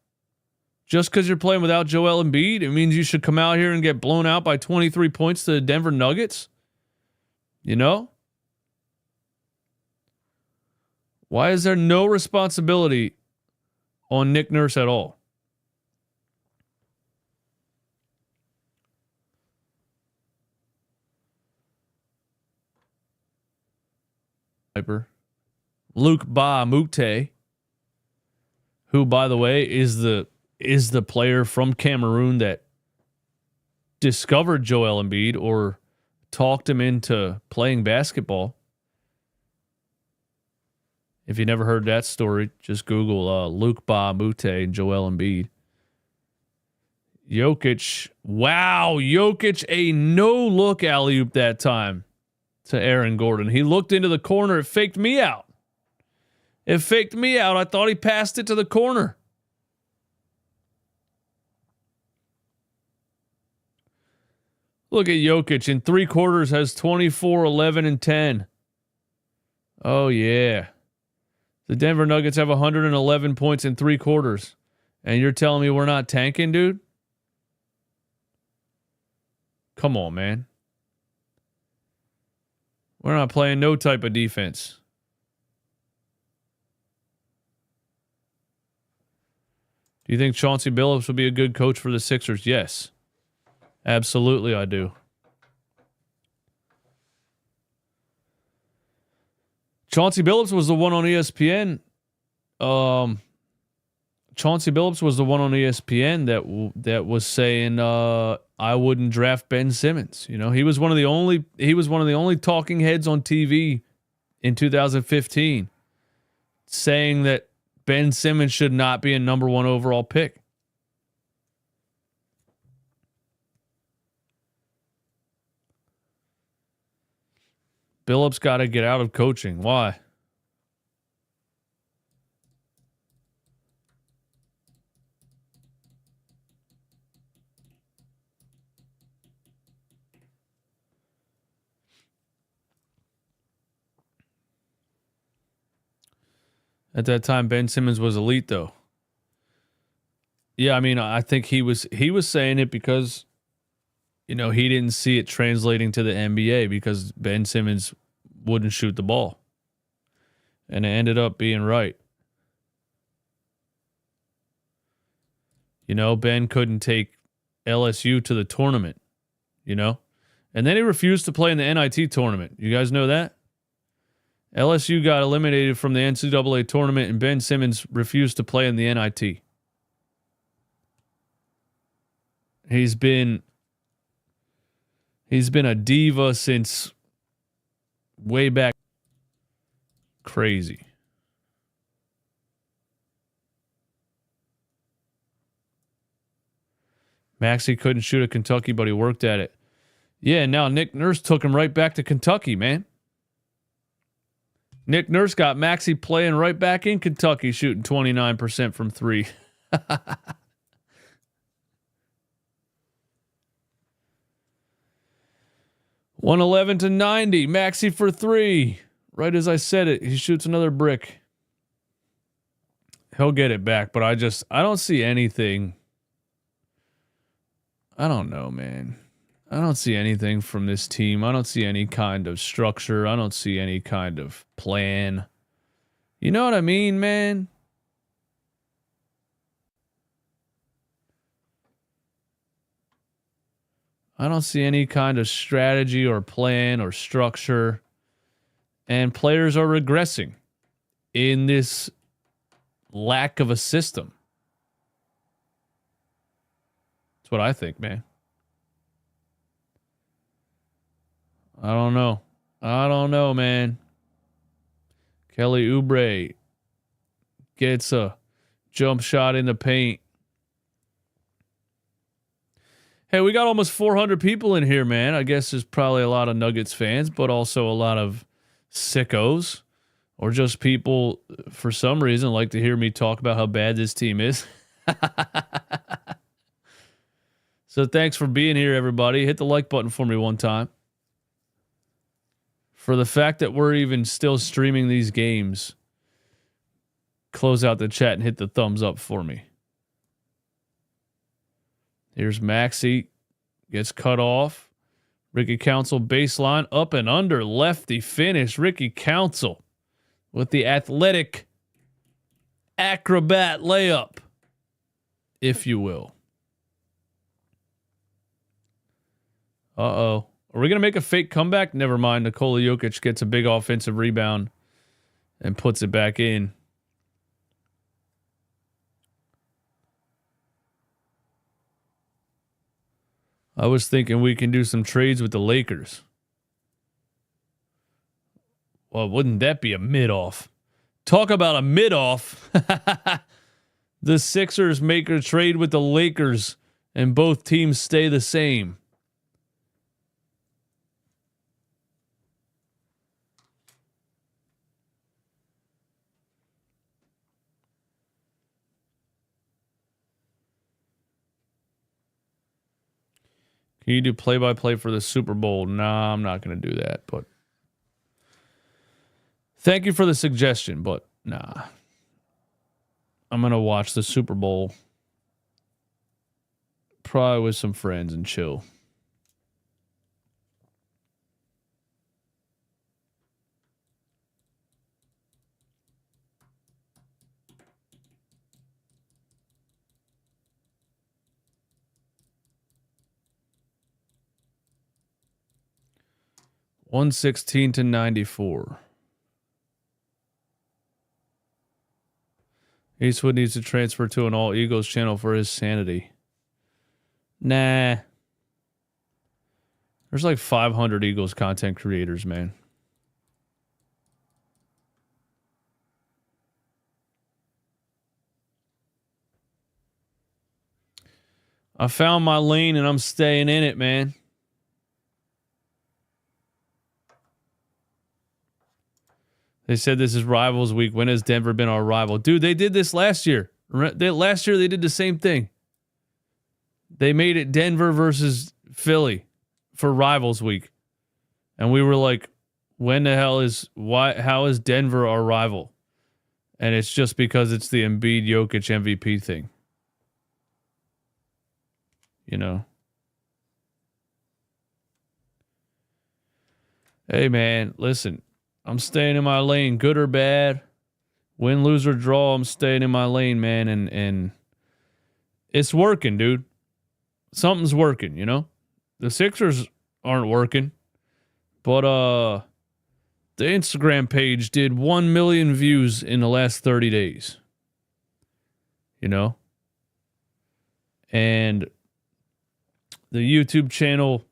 A: Just because you're playing without Joel Embiid, it means you should come out here and get blown out by 23 points to the Denver Nuggets? You know? Why is there no responsibility on Nick Nurse at all? Luke Ba Mute, who, by the way, is the player from Cameroon that discovered Joel Embiid or talked him into playing basketball. If you never heard that story, just Google Luke Ba Mute and Joel Embiid. Jokic, wow, Jokic, a no-look alley-oop that time to Aaron Gordon. He looked into the corner. It faked me out. I thought he passed it to the corner. Look at Jokic. In 3 quarters has 24, 11, and 10. Oh, yeah. The Denver Nuggets have 111 points in 3 quarters. And you're telling me we're not tanking, dude? Come on, man. We're not playing no type of defense. Do you think Chauncey Billups would be a good coach for the Sixers? Yes. Absolutely, I do. Chauncey Billups was the one on ESPN. Chauncey Billups was the one on ESPN that was saying I wouldn't draft Ben Simmons. You know, he was one of the only talking heads on TV in 2015 saying that Ben Simmons should not be a number 1 overall pick. Billups got to get out of coaching. Why? At that time, Ben Simmons was elite, though. Yeah, I mean, I think he was saying it because, you know, he didn't see it translating to the NBA because Ben Simmons wouldn't shoot the ball. And it ended up being right. You know, Ben couldn't take LSU to the tournament, you know? And then he refused to play in the NIT tournament. You guys know that? LSU got eliminated from the NCAA tournament, and Ben Simmons refused to play in the NIT. He's been a diva since way back. Crazy. Maxey couldn't shoot at Kentucky, but he worked at it. Yeah, and now Nick Nurse took him right back to Kentucky, man. Nick Nurse got Maxey playing right back in Kentucky, shooting 29% from three. 111-90. Maxey for three. Right as I said it, he shoots another brick. He'll get it back, but I don't see anything. I don't know, man. I don't see anything from this team. I don't see any kind of structure. I don't see any kind of plan. You know what I mean, man? I don't see any kind of strategy or plan or structure. And players are regressing in this lack of a system. That's what I think, man. I don't know, man. Kelly Oubre gets a jump shot in the paint. Hey, we got almost 400 people in here, man. I guess there's probably a lot of Nuggets fans, but also a lot of sickos or just people, for some reason, like to hear me talk about how bad this team is. So thanks for being here, everybody. Hit the like button for me one time. For the fact that we're even still streaming these games, close out the chat and hit the thumbs up for me. Here's Maxey. Gets cut off. Ricky Council baseline up and under. Lefty finish. Ricky Council with the athletic acrobat layup, if you will. Uh-oh. Are we going to make a fake comeback? Never mind. Nikola Jokic gets a big offensive rebound and puts it back in. I was thinking we can do some trades with the Lakers. Well, wouldn't that be a mid-off? Talk about a mid-off. The Sixers make a trade with the Lakers and both teams stay the same. Can you do play-by-play for the Super Bowl? Nah, I'm not going to do that, but thank you for the suggestion, but nah. I'm going to watch the Super Bowl probably with some friends and chill. $116-94. Eastwood needs to transfer to an all Eagles channel for his sanity. Nah. There's like 500 Eagles content creators, man. I found my lane and I'm staying in it, man. They said this is Rivals Week. When has Denver been our rival? Dude, they did this last year. Last year they did the same thing. They made it Denver versus Philly for Rivals Week. And we were like, how is Denver our rival? And it's just because it's the Embiid Jokic MVP thing. You know? Hey man, listen. I'm staying in my lane, good or bad. Win, lose, or draw, I'm staying in my lane, man. And it's working, dude. Something's working, you know? The Sixers aren't working. But the Instagram page did 1 million views in the last 30 days. You know? And the YouTube channel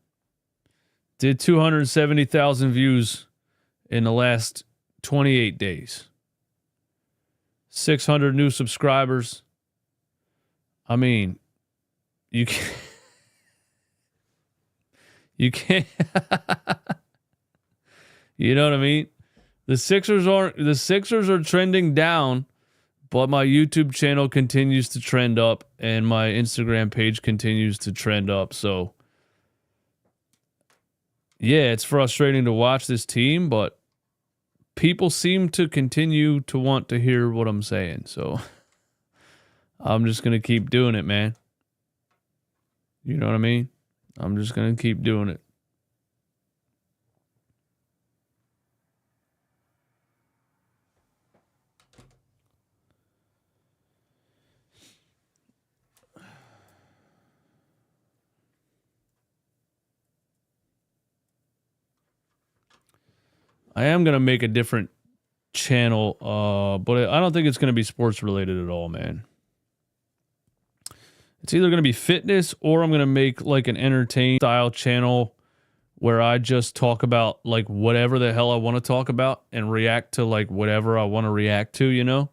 A: did 270,000 views in the last 28 days. 600 new subscribers. I mean, you can You can't. You know what I mean? The Sixers are trending down, but my YouTube channel continues to trend up and my Instagram page continues to trend up. So yeah, it's frustrating to watch this team, but people seem to continue to want to hear what I'm saying. So I'm just going to keep doing it, man. You know what I mean? I'm just going to keep doing it. I am going to make a different channel, but I don't think it's going to be sports related at all, man. It's either going to be fitness or I'm going to make like an entertain style channel where I just talk about like whatever the hell I want to talk about and react to like whatever I want to react to, you know?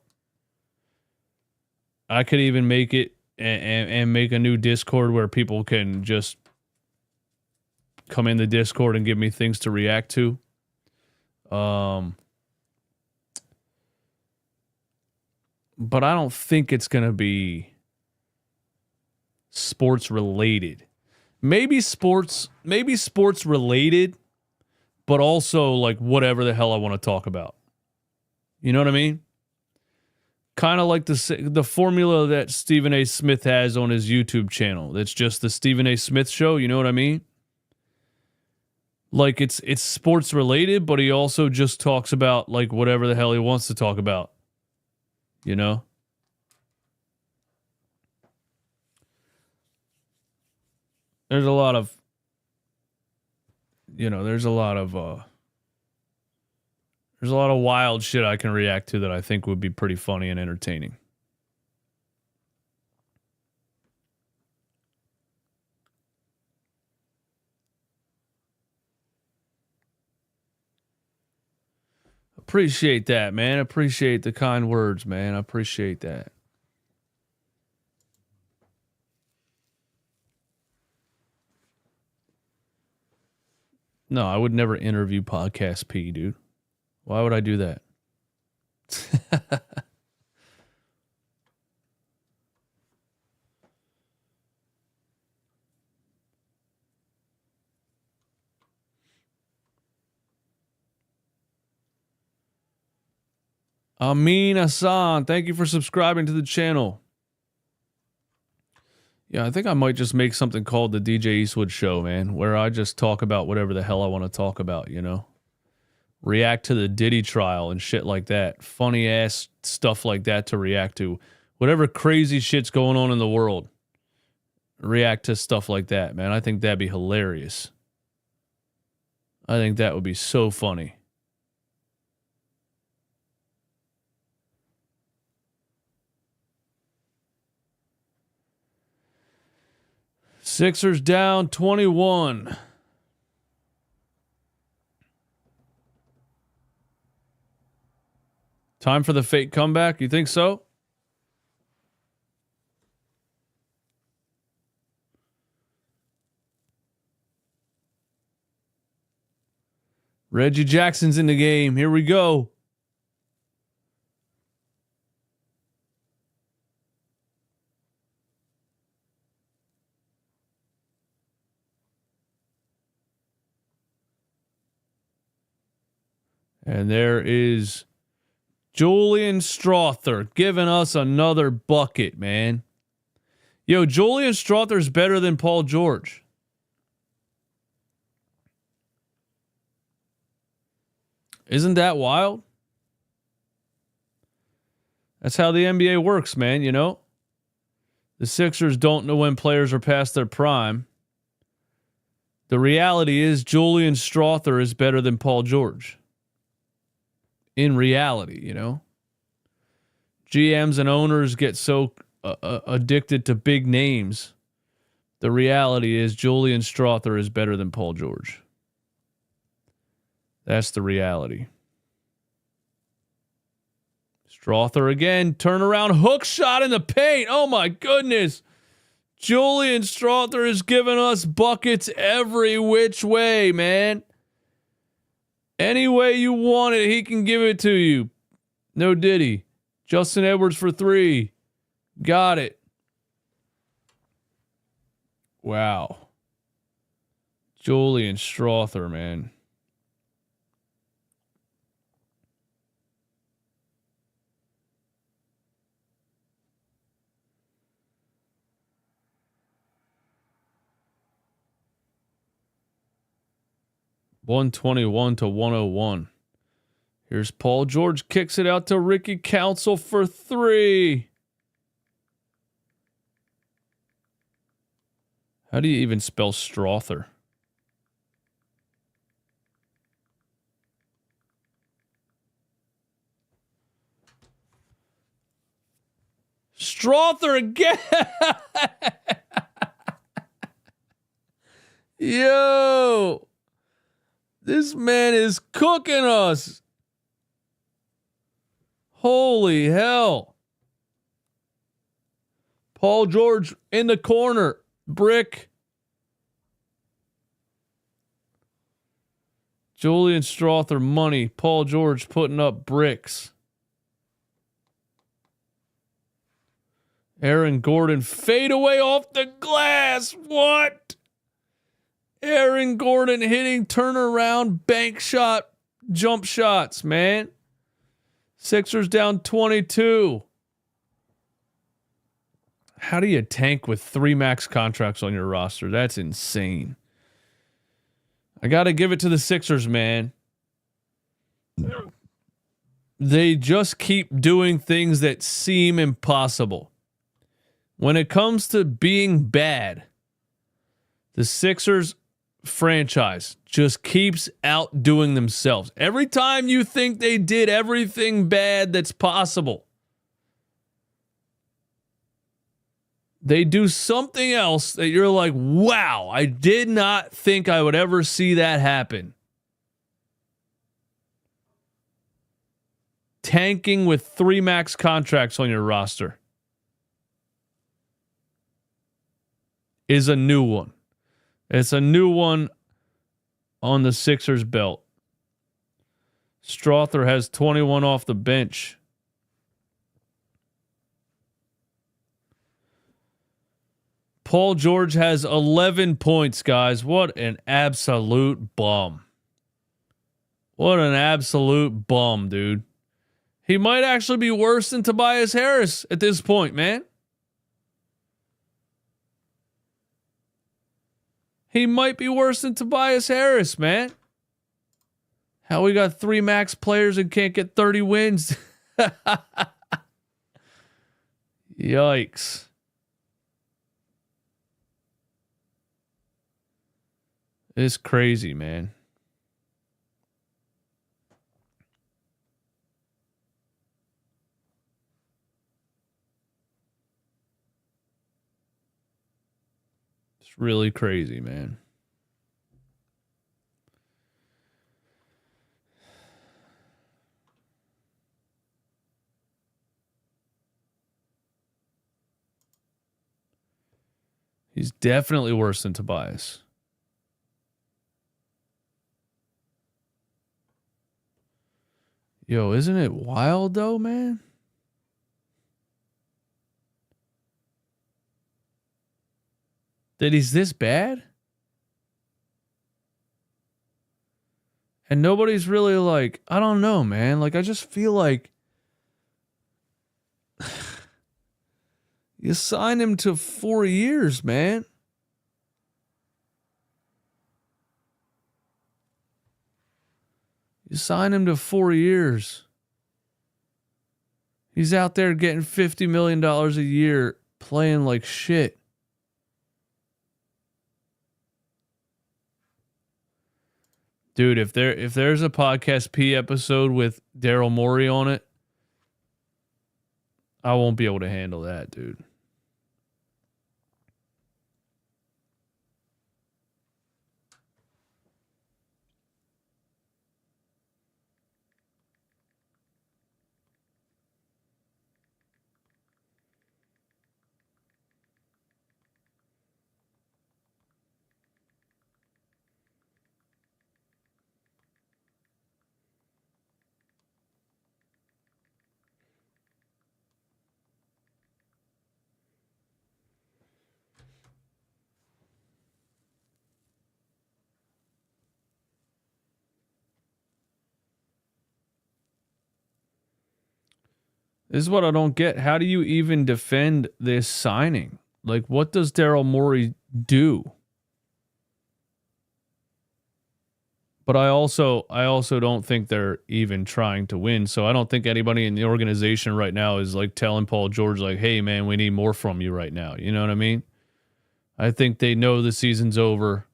A: I could even make it and make a new Discord where people can just come in the Discord and give me things to react to. But I don't think it's going to be sports related. Maybe sports related, but also like whatever the hell I want to talk about. You know what I mean? Kind of like the formula that Stephen A. Smith has on his YouTube channel. That's just the Stephen A. Smith show. You know what I mean? Like it's sports related, but he also just talks about like whatever the hell he wants to talk about. You know? There's a lot of wild shit I can react to that I think would be pretty funny and entertaining. Appreciate that, man. Appreciate the kind words, man. I appreciate that. No, I would never interview Podcast P, dude. Why would I do that? Amin Hassan, thank you for subscribing to the channel. Yeah, I think I might just make something called the DJ Eastwood Show, man, where I just talk about whatever the hell I want to talk about, you know? React to the Diddy trial and shit like that. Funny ass stuff like that to react to. Whatever crazy shit's going on in the world. React to stuff like that, man. I think that'd be hilarious. I think that would be so funny. Sixers down 21. Time for the fake comeback? You think so? Reggie Jackson's in the game. Here we go. And there is Julian Strawther giving us another bucket, man. Yo, Julian Strawther's better than Paul George. Isn't that wild? That's how the NBA works, man, you know? The Sixers don't know when players are past their prime. The reality is Julian Strawther is better than Paul George. In reality, you know? GMs and owners get so addicted to big names. The reality is Julian Strawther is better than Paul George. That's the reality. Strawther again, turnaround hook shot in the paint. Oh my goodness. Julian Strawther is giving us buckets every which way, man. Any way you want it, he can give it to you. No diddy. Justin Edwards for 3. Got it. Wow. Julian Strawther, man. $121 to $101. Here's Paul George, kicks it out to Ricky Council for 3. How do you even spell Strawther? Strawther again. Yo. This man is cooking us. Holy hell. Paul George in the corner. Brick. Julian Strawther money. Paul George putting up bricks. Aaron Gordon fade away off the glass. What? Aaron Gordon hitting turnaround bank shot jump shots, man. Sixers down 22. How do you tank with 3 max contracts on your roster? That's insane. I got to give it to the Sixers, man. They just keep doing things that seem impossible. When it comes to being bad, the Sixers franchise just keeps outdoing themselves. Every time you think they did everything bad that's possible, they do something else that you're like, wow, I did not think I would ever see that happen. Tanking with 3 max contracts on your roster is a new one. It's a new one on the Sixers belt. Strawther has 21 off the bench. Paul George has 11 points, guys. What an absolute bum. What an absolute bum, dude. He might actually be worse than Tobias Harris at this point, man. He might be worse than Tobias Harris, man. How we got 3 max players and can't get 30 wins. Yikes. It's crazy, man. It's really crazy, man. He's definitely worse than Tobias. Yo, isn't it wild though, man? That he's this bad? And nobody's really like, I don't know, man. Like, I just feel like you sign him to 4 years, man. You sign him to 4 years. He's out there getting $50 million a year playing like shit. Dude, if there's a Podcast P episode with Daryl Morey on it, I won't be able to handle that, dude. This is what I don't get. How do you even defend this signing? Like, what does Daryl Morey do? But I also don't think they're even trying to win. So I don't think anybody in the organization right now is like telling Paul George, like, hey, man, we need more from you right now. You know what I mean? I think they know the season's over.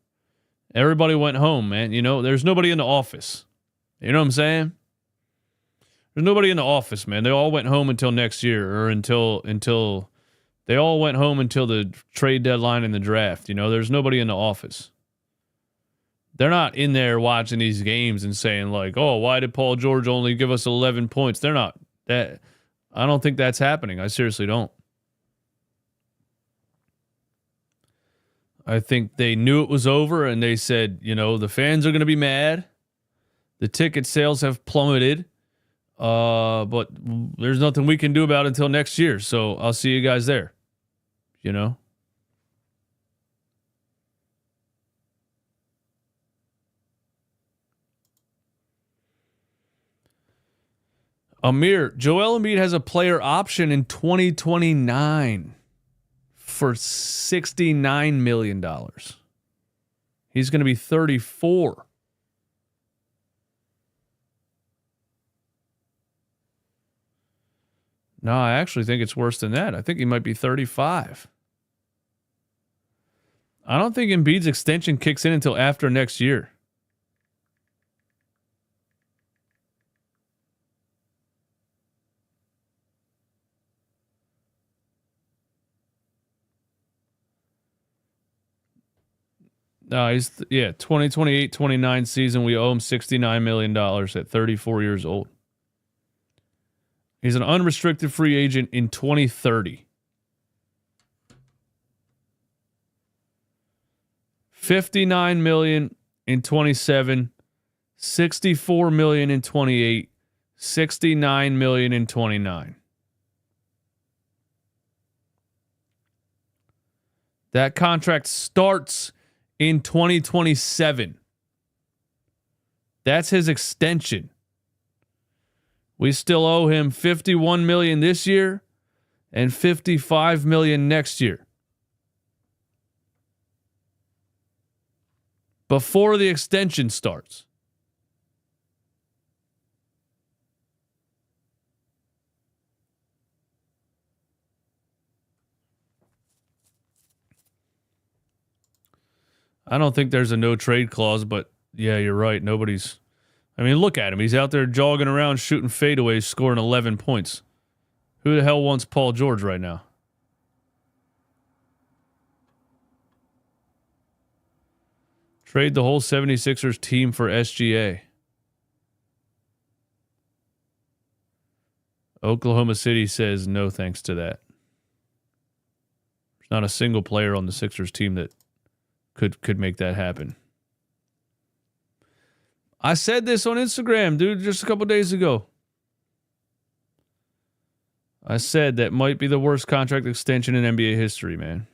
A: Everybody went home, man. You know, there's nobody in the office. You know what I'm saying? There's nobody in the office, man. They all went home until next year, or until they all went home until the trade deadline and the draft. You know, there's nobody in the office. They're not in there watching these games and saying like, "Oh, why did Paul George only give us 11 points?" They're not. That I don't think that's happening. I seriously don't. I think they knew it was over and they said, you know, the fans are going to be mad. The ticket sales have plummeted. But there's nothing we can do about it until next year. So I'll see you guys there. You know? Amir, Joel Embiid has a player option in 2029 for $69 million. He's going to be 34. No, I actually think it's worse than that. I think he might be 35. I don't think Embiid's extension kicks in until after next year. No, he's 2028-29 season. We owe him $69 million at 34 years old. He's an unrestricted free agent in 2030. $59 million in 27, $64 million in 28, $69 million in 29. That contract starts in 2027. That's his extension. We still owe him $51 million this year and $55 million next year. Before the extension starts. I don't think there's a no trade clause, but yeah, you're right. Nobody's. I mean, look at him. He's out there jogging around, shooting fadeaways, scoring 11 points. Who the hell wants Paul George right now? Trade the whole 76ers team for SGA. Oklahoma City says no thanks to that. There's not a single player on the Sixers team that could make that happen. I said this on Instagram, dude, just a couple days ago. I said that might be the worst contract extension in NBA history, man.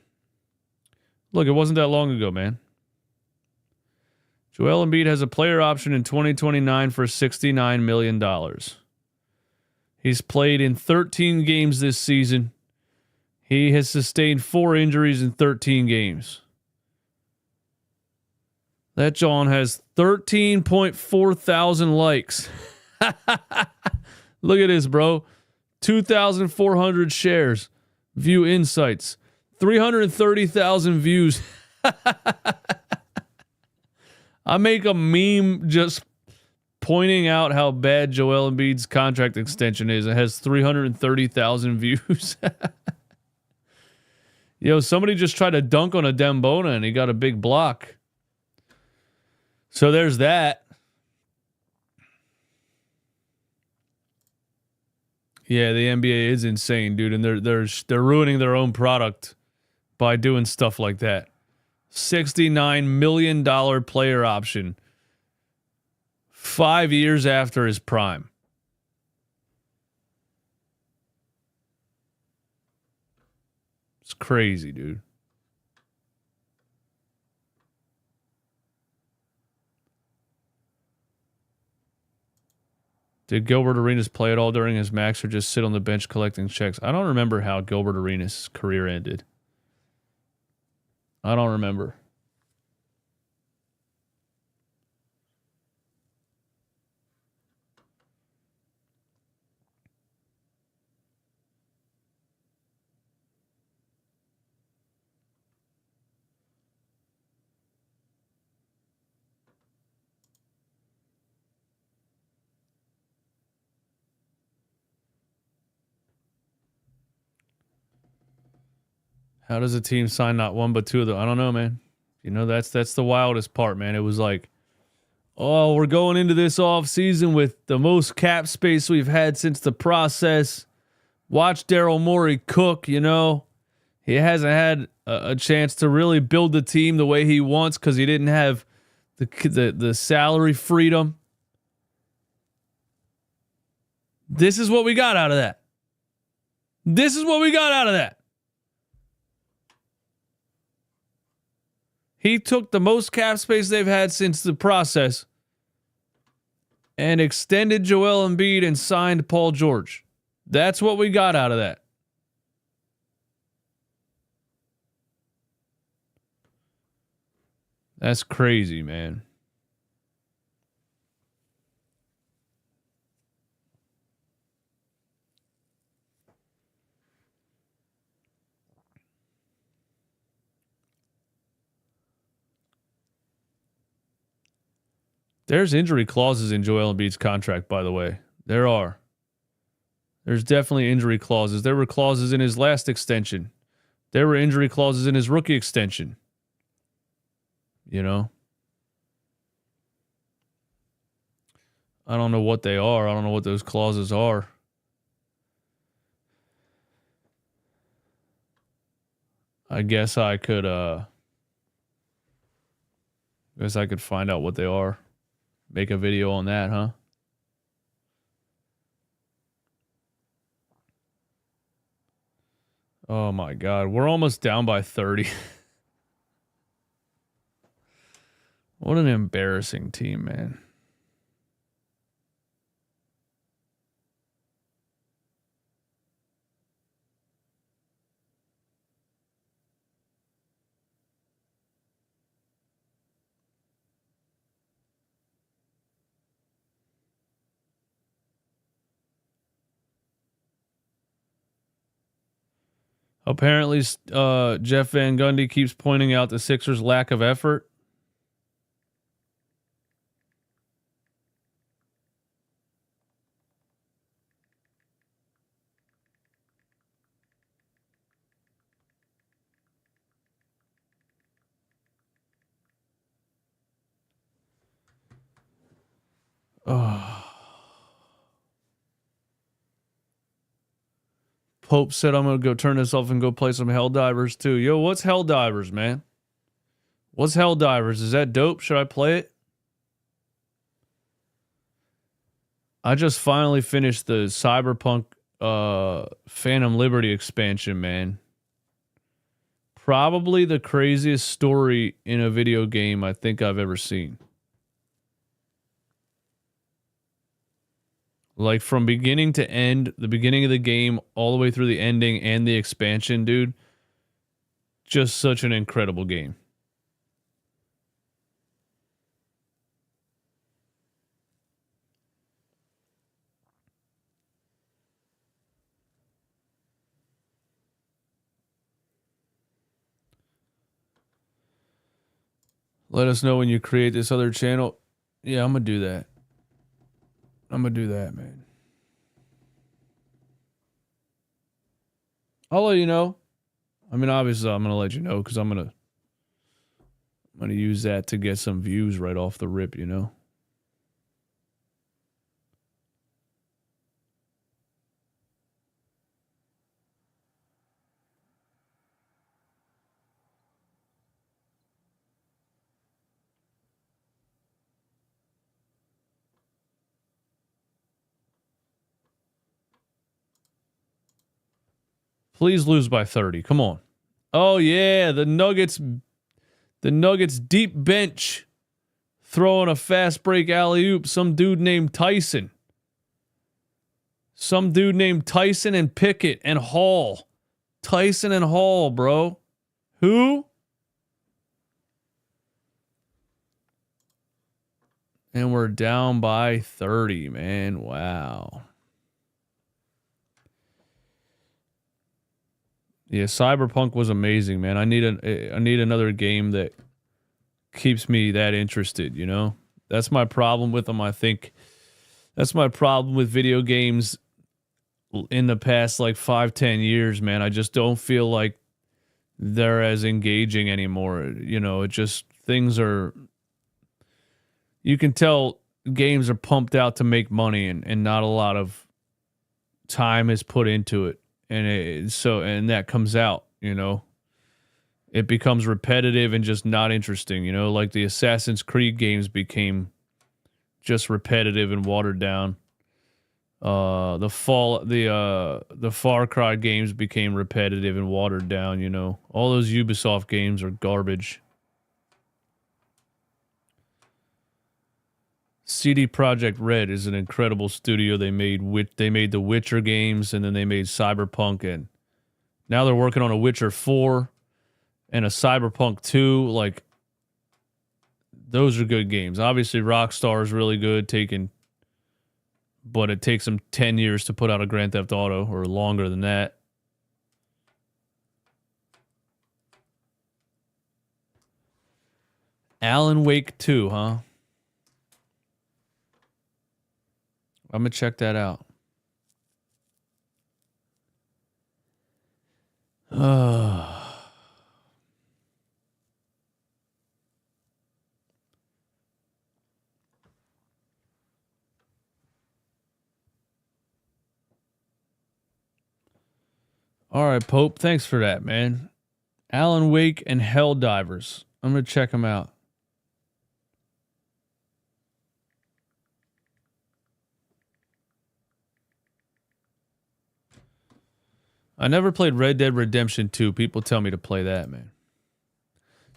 A: Look, it wasn't that long ago, man. Joel Embiid has a player option in 2029 for $69 million. He's played in 13 games this season. He has sustained 4 injuries in 13 games. That John has 13.4 thousand likes. Look at this, bro. 2,400 shares. View insights. 330,000 views. I make a meme just pointing out how bad Joel Embiid's contract extension is. It has 330,000 views. Yo, somebody just tried to dunk on a Dembona and he got a big block. So there's that. Yeah, the NBA is insane, dude, and they're ruining their own product by doing stuff like that. $69 million player option 5 years after his prime. It's crazy, dude. Did Gilbert Arenas play at all during his max or just sit on the bench collecting checks? I don't remember how Gilbert Arenas' career ended. I don't remember. How does a team sign not one but two of them? I don't know, man. You know, that's the wildest part, man. It was like, oh, we're going into this off season with the most cap space we've had since the process. Watch Daryl Morey cook, you know. He hasn't had a chance to really build the team the way he wants because he didn't have the salary freedom. This is what we got out of that. This is what we got out of that. He took the most cap space they've had since the process and extended Joel Embiid and signed Paul George. That's what we got out of that. That's crazy, man. There's injury clauses in Joel Embiid's contract, by the way. There are. There's definitely injury clauses. There were clauses in his last extension. There were injury clauses in his rookie extension. You know? I don't know what they are. I don't know what those clauses are. I guess I could find out what they are. Make a video on that, huh? Oh my God. We're almost down by 30. What an embarrassing team, man. Apparently, Jeff Van Gundy keeps pointing out the Sixers' lack of effort. Oh. Pope said, I'm going to go turn this off and go play some Helldivers too. Yo, what's Helldivers, man? What's Helldivers? Is that dope? Should I play it? I just finally finished the Cyberpunk Phantom Liberty expansion, man. Probably the craziest story in a video game I think I've ever seen. Like from beginning to end, the beginning of the game all the way through the ending and the expansion, dude. Just such an incredible game. Let us know when you create this other channel. Yeah, I'm going to do that. I'm going to do that, man. I'll let you know. I mean, obviously, I'm going to let you know because I'm going to use that to get some views right off the rip, you know? Please lose by 30. Come on. Oh, yeah. The Nuggets deep bench throwing a fast break alley-oop. Some dude named Tyson. Some dude named Tyson and Pickett and Hall. Tyson and Hall, bro. Who? And we're down by 30, man. Wow. Yeah, Cyberpunk was amazing, man. I need another game that keeps me that interested, you know? That's my problem with them, I think. That's my problem with video games in the past, like, 5-10 years, man. I just don't feel like they're as engaging anymore. You know, it just, things are... You can tell games are pumped out to make money and not a lot of time is put into it. And that comes out, you know. It becomes repetitive and just not interesting, you know, like the Assassin's Creed games became just repetitive and watered down. The Far Cry games became repetitive and watered down, you know. All those Ubisoft games are garbage. CD Projekt Red is an incredible studio. They made the Witcher games, and then they made Cyberpunk, and now they're working on a Witcher 4 and a Cyberpunk 2. Like, those are good games. Obviously, Rockstar is really good, but it takes them 10 years to put out a Grand Theft Auto, or longer than that. Alan Wake 2, huh? I'm going to check that out. All right, Pope. Thanks for that, man. Alan Wake and Helldivers. I'm going to check them out. I never played Red Dead Redemption 2. People tell me to play that, man.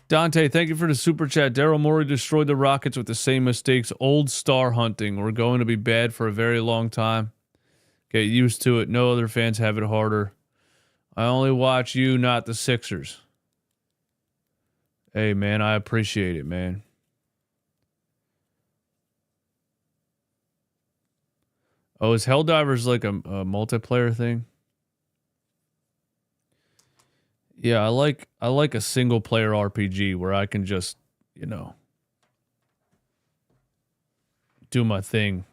A: Dante, thank you for the super chat. Daryl Morey destroyed the Rockets with the same mistakes. Old star hunting. We're going to be bad for a very long time. Get used to it. No other fans have it harder. I only watch you, not the Sixers. Hey, man, I appreciate it, man. Oh, is Helldivers like a multiplayer thing? Yeah, I like a single player RPG where I can just, you know, do my thing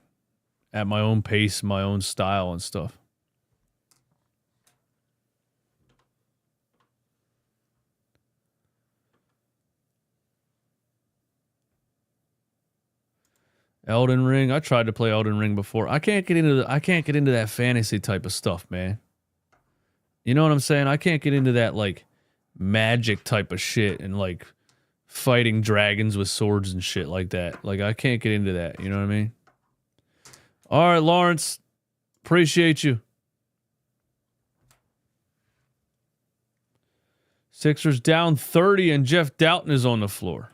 A: at my own pace, my own style and stuff. Elden Ring. I tried to play Elden Ring before. I can't get into that fantasy type of stuff, man. You know what I'm saying? I can't get into that, like, magic type of shit and, like, fighting dragons with swords and shit like that. Like, I can't get into that. You know what I mean? All right, Lawrence. Appreciate you. Sixers down 30 and Jeff Doughton is on the floor.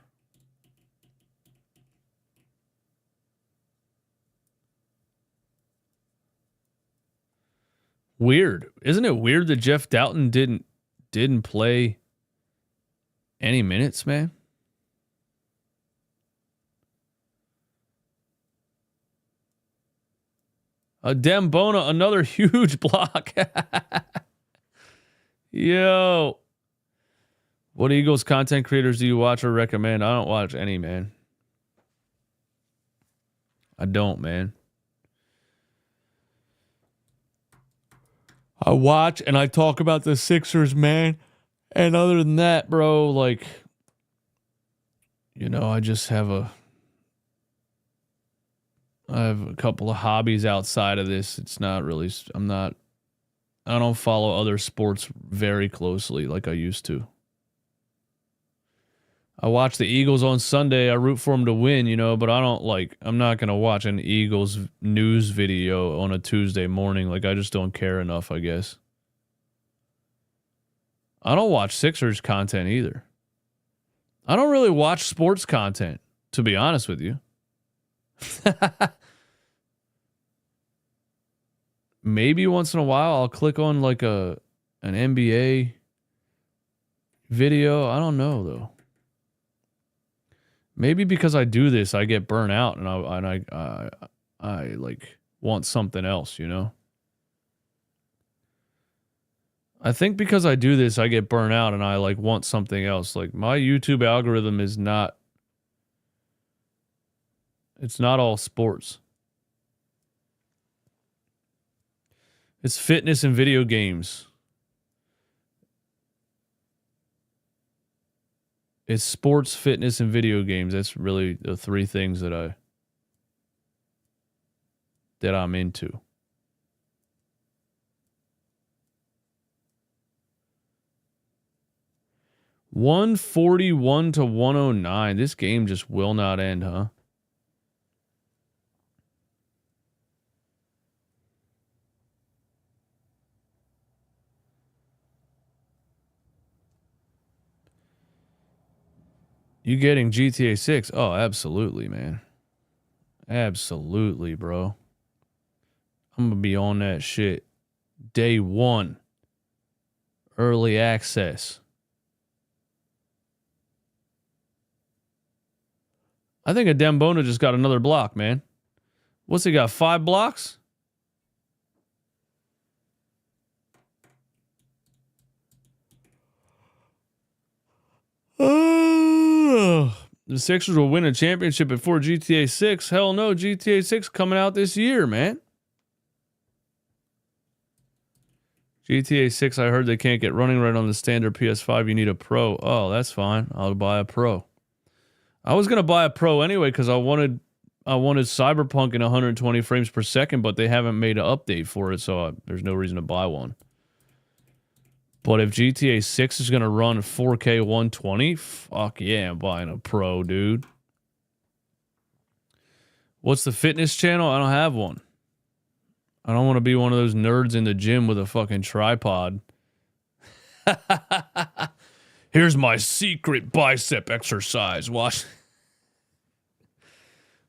A: Weird. Isn't it weird that Jeff Doughton didn't play any minutes, man? Dembona, another huge block. Yo. What Eagles content creators do you watch or recommend? I don't watch any, man. I don't, man. I watch and I talk about the Sixers, man. And other than that, bro, like, you know, I have a couple of hobbies outside of this. It's not really, I don't follow other sports very closely like I used to. I watch the Eagles on Sunday. I root for them to win, you know, but I'm not going to watch an Eagles news video on a Tuesday morning. Like, I just don't care enough, I guess. I don't watch Sixers content either. I don't really watch sports content, to be honest with you. maybe once in a while I'll click on like an NBA video. I don't know though. Maybe because I do this, I get burnt out and I like want something else, you know? I think because I do this, I get burnt out and I like want something else. Like my YouTube algorithm is not, it's not all sports. It's fitness and video games. It's sports, fitness, and video games. That's really the three things that I'm into. $141 to 109. This game just will not end, huh? You getting GTA 6? Oh, absolutely, man. Absolutely, bro. I'm going to be on that shit. Day one. Early access. I think a Dembona just got another block, man. What's he got? 5 blocks? The Sixers will win a championship before GTA 6. Hell no, GTA 6 coming out this year, man. GTA 6, I heard they can't get running right on the standard PS5. You need a Pro. Oh, that's fine. I'll buy a Pro. I was going to buy a Pro anyway because I wanted Cyberpunk in 120 frames per second, but they haven't made an update for it, so there's no reason to buy one. But if GTA 6 is going to run 4K 120, fuck yeah, I'm buying a Pro, dude. What's the fitness channel? I don't have one. I don't want to be one of those nerds in the gym with a fucking tripod. Here's my secret bicep exercise. Watch.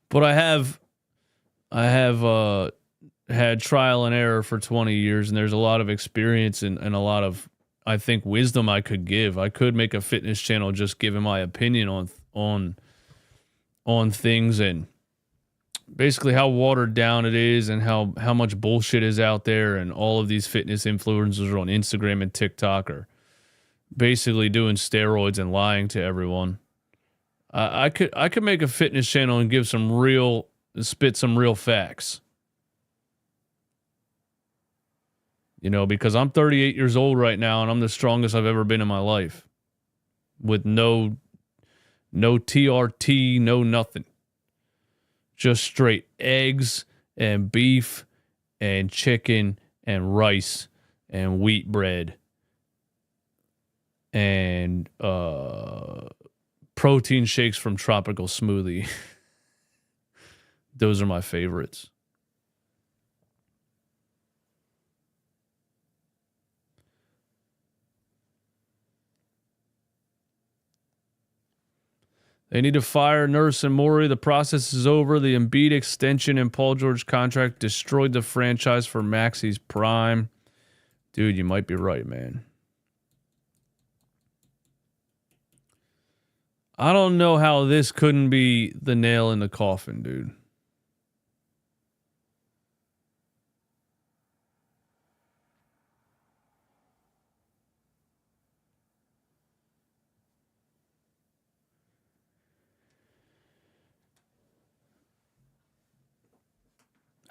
A: But I have had trial and error for 20 years, and there's a lot of experience and a lot of, I think, wisdom I could give. I could make a fitness channel just giving my opinion on things and basically how watered down it is and how much bullshit is out there, and all of these fitness influencers on Instagram and TikTok are basically doing steroids and lying to everyone. I could make a fitness channel and give spit some real facts. You know, because I'm 38 years old right now and I'm the strongest I've ever been in my life. With no TRT, no nothing. Just straight eggs and beef and chicken and rice and wheat bread and protein shakes from Tropical Smoothie. Those are my favorites. They need to fire Nurse and Morey. The process is over. The Embiid extension and Paul George contract destroyed the franchise for Maxey's prime. Dude, you might be right, man. I don't know how this couldn't be the nail in the coffin, dude.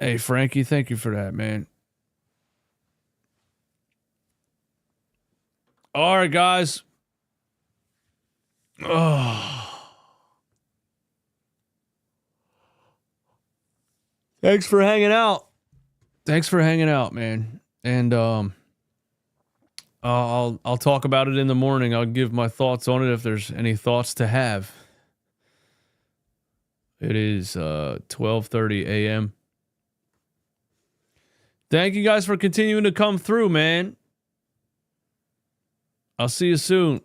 A: Hey, Frankie, thank you for that, man. All right, guys. Oh. Thanks for hanging out. Thanks for hanging out, man. And I'll talk about it in the morning. I'll give my thoughts on it if there's any thoughts to have. It is 12:30 a.m. Thank you guys for continuing to come through, man. I'll see you soon.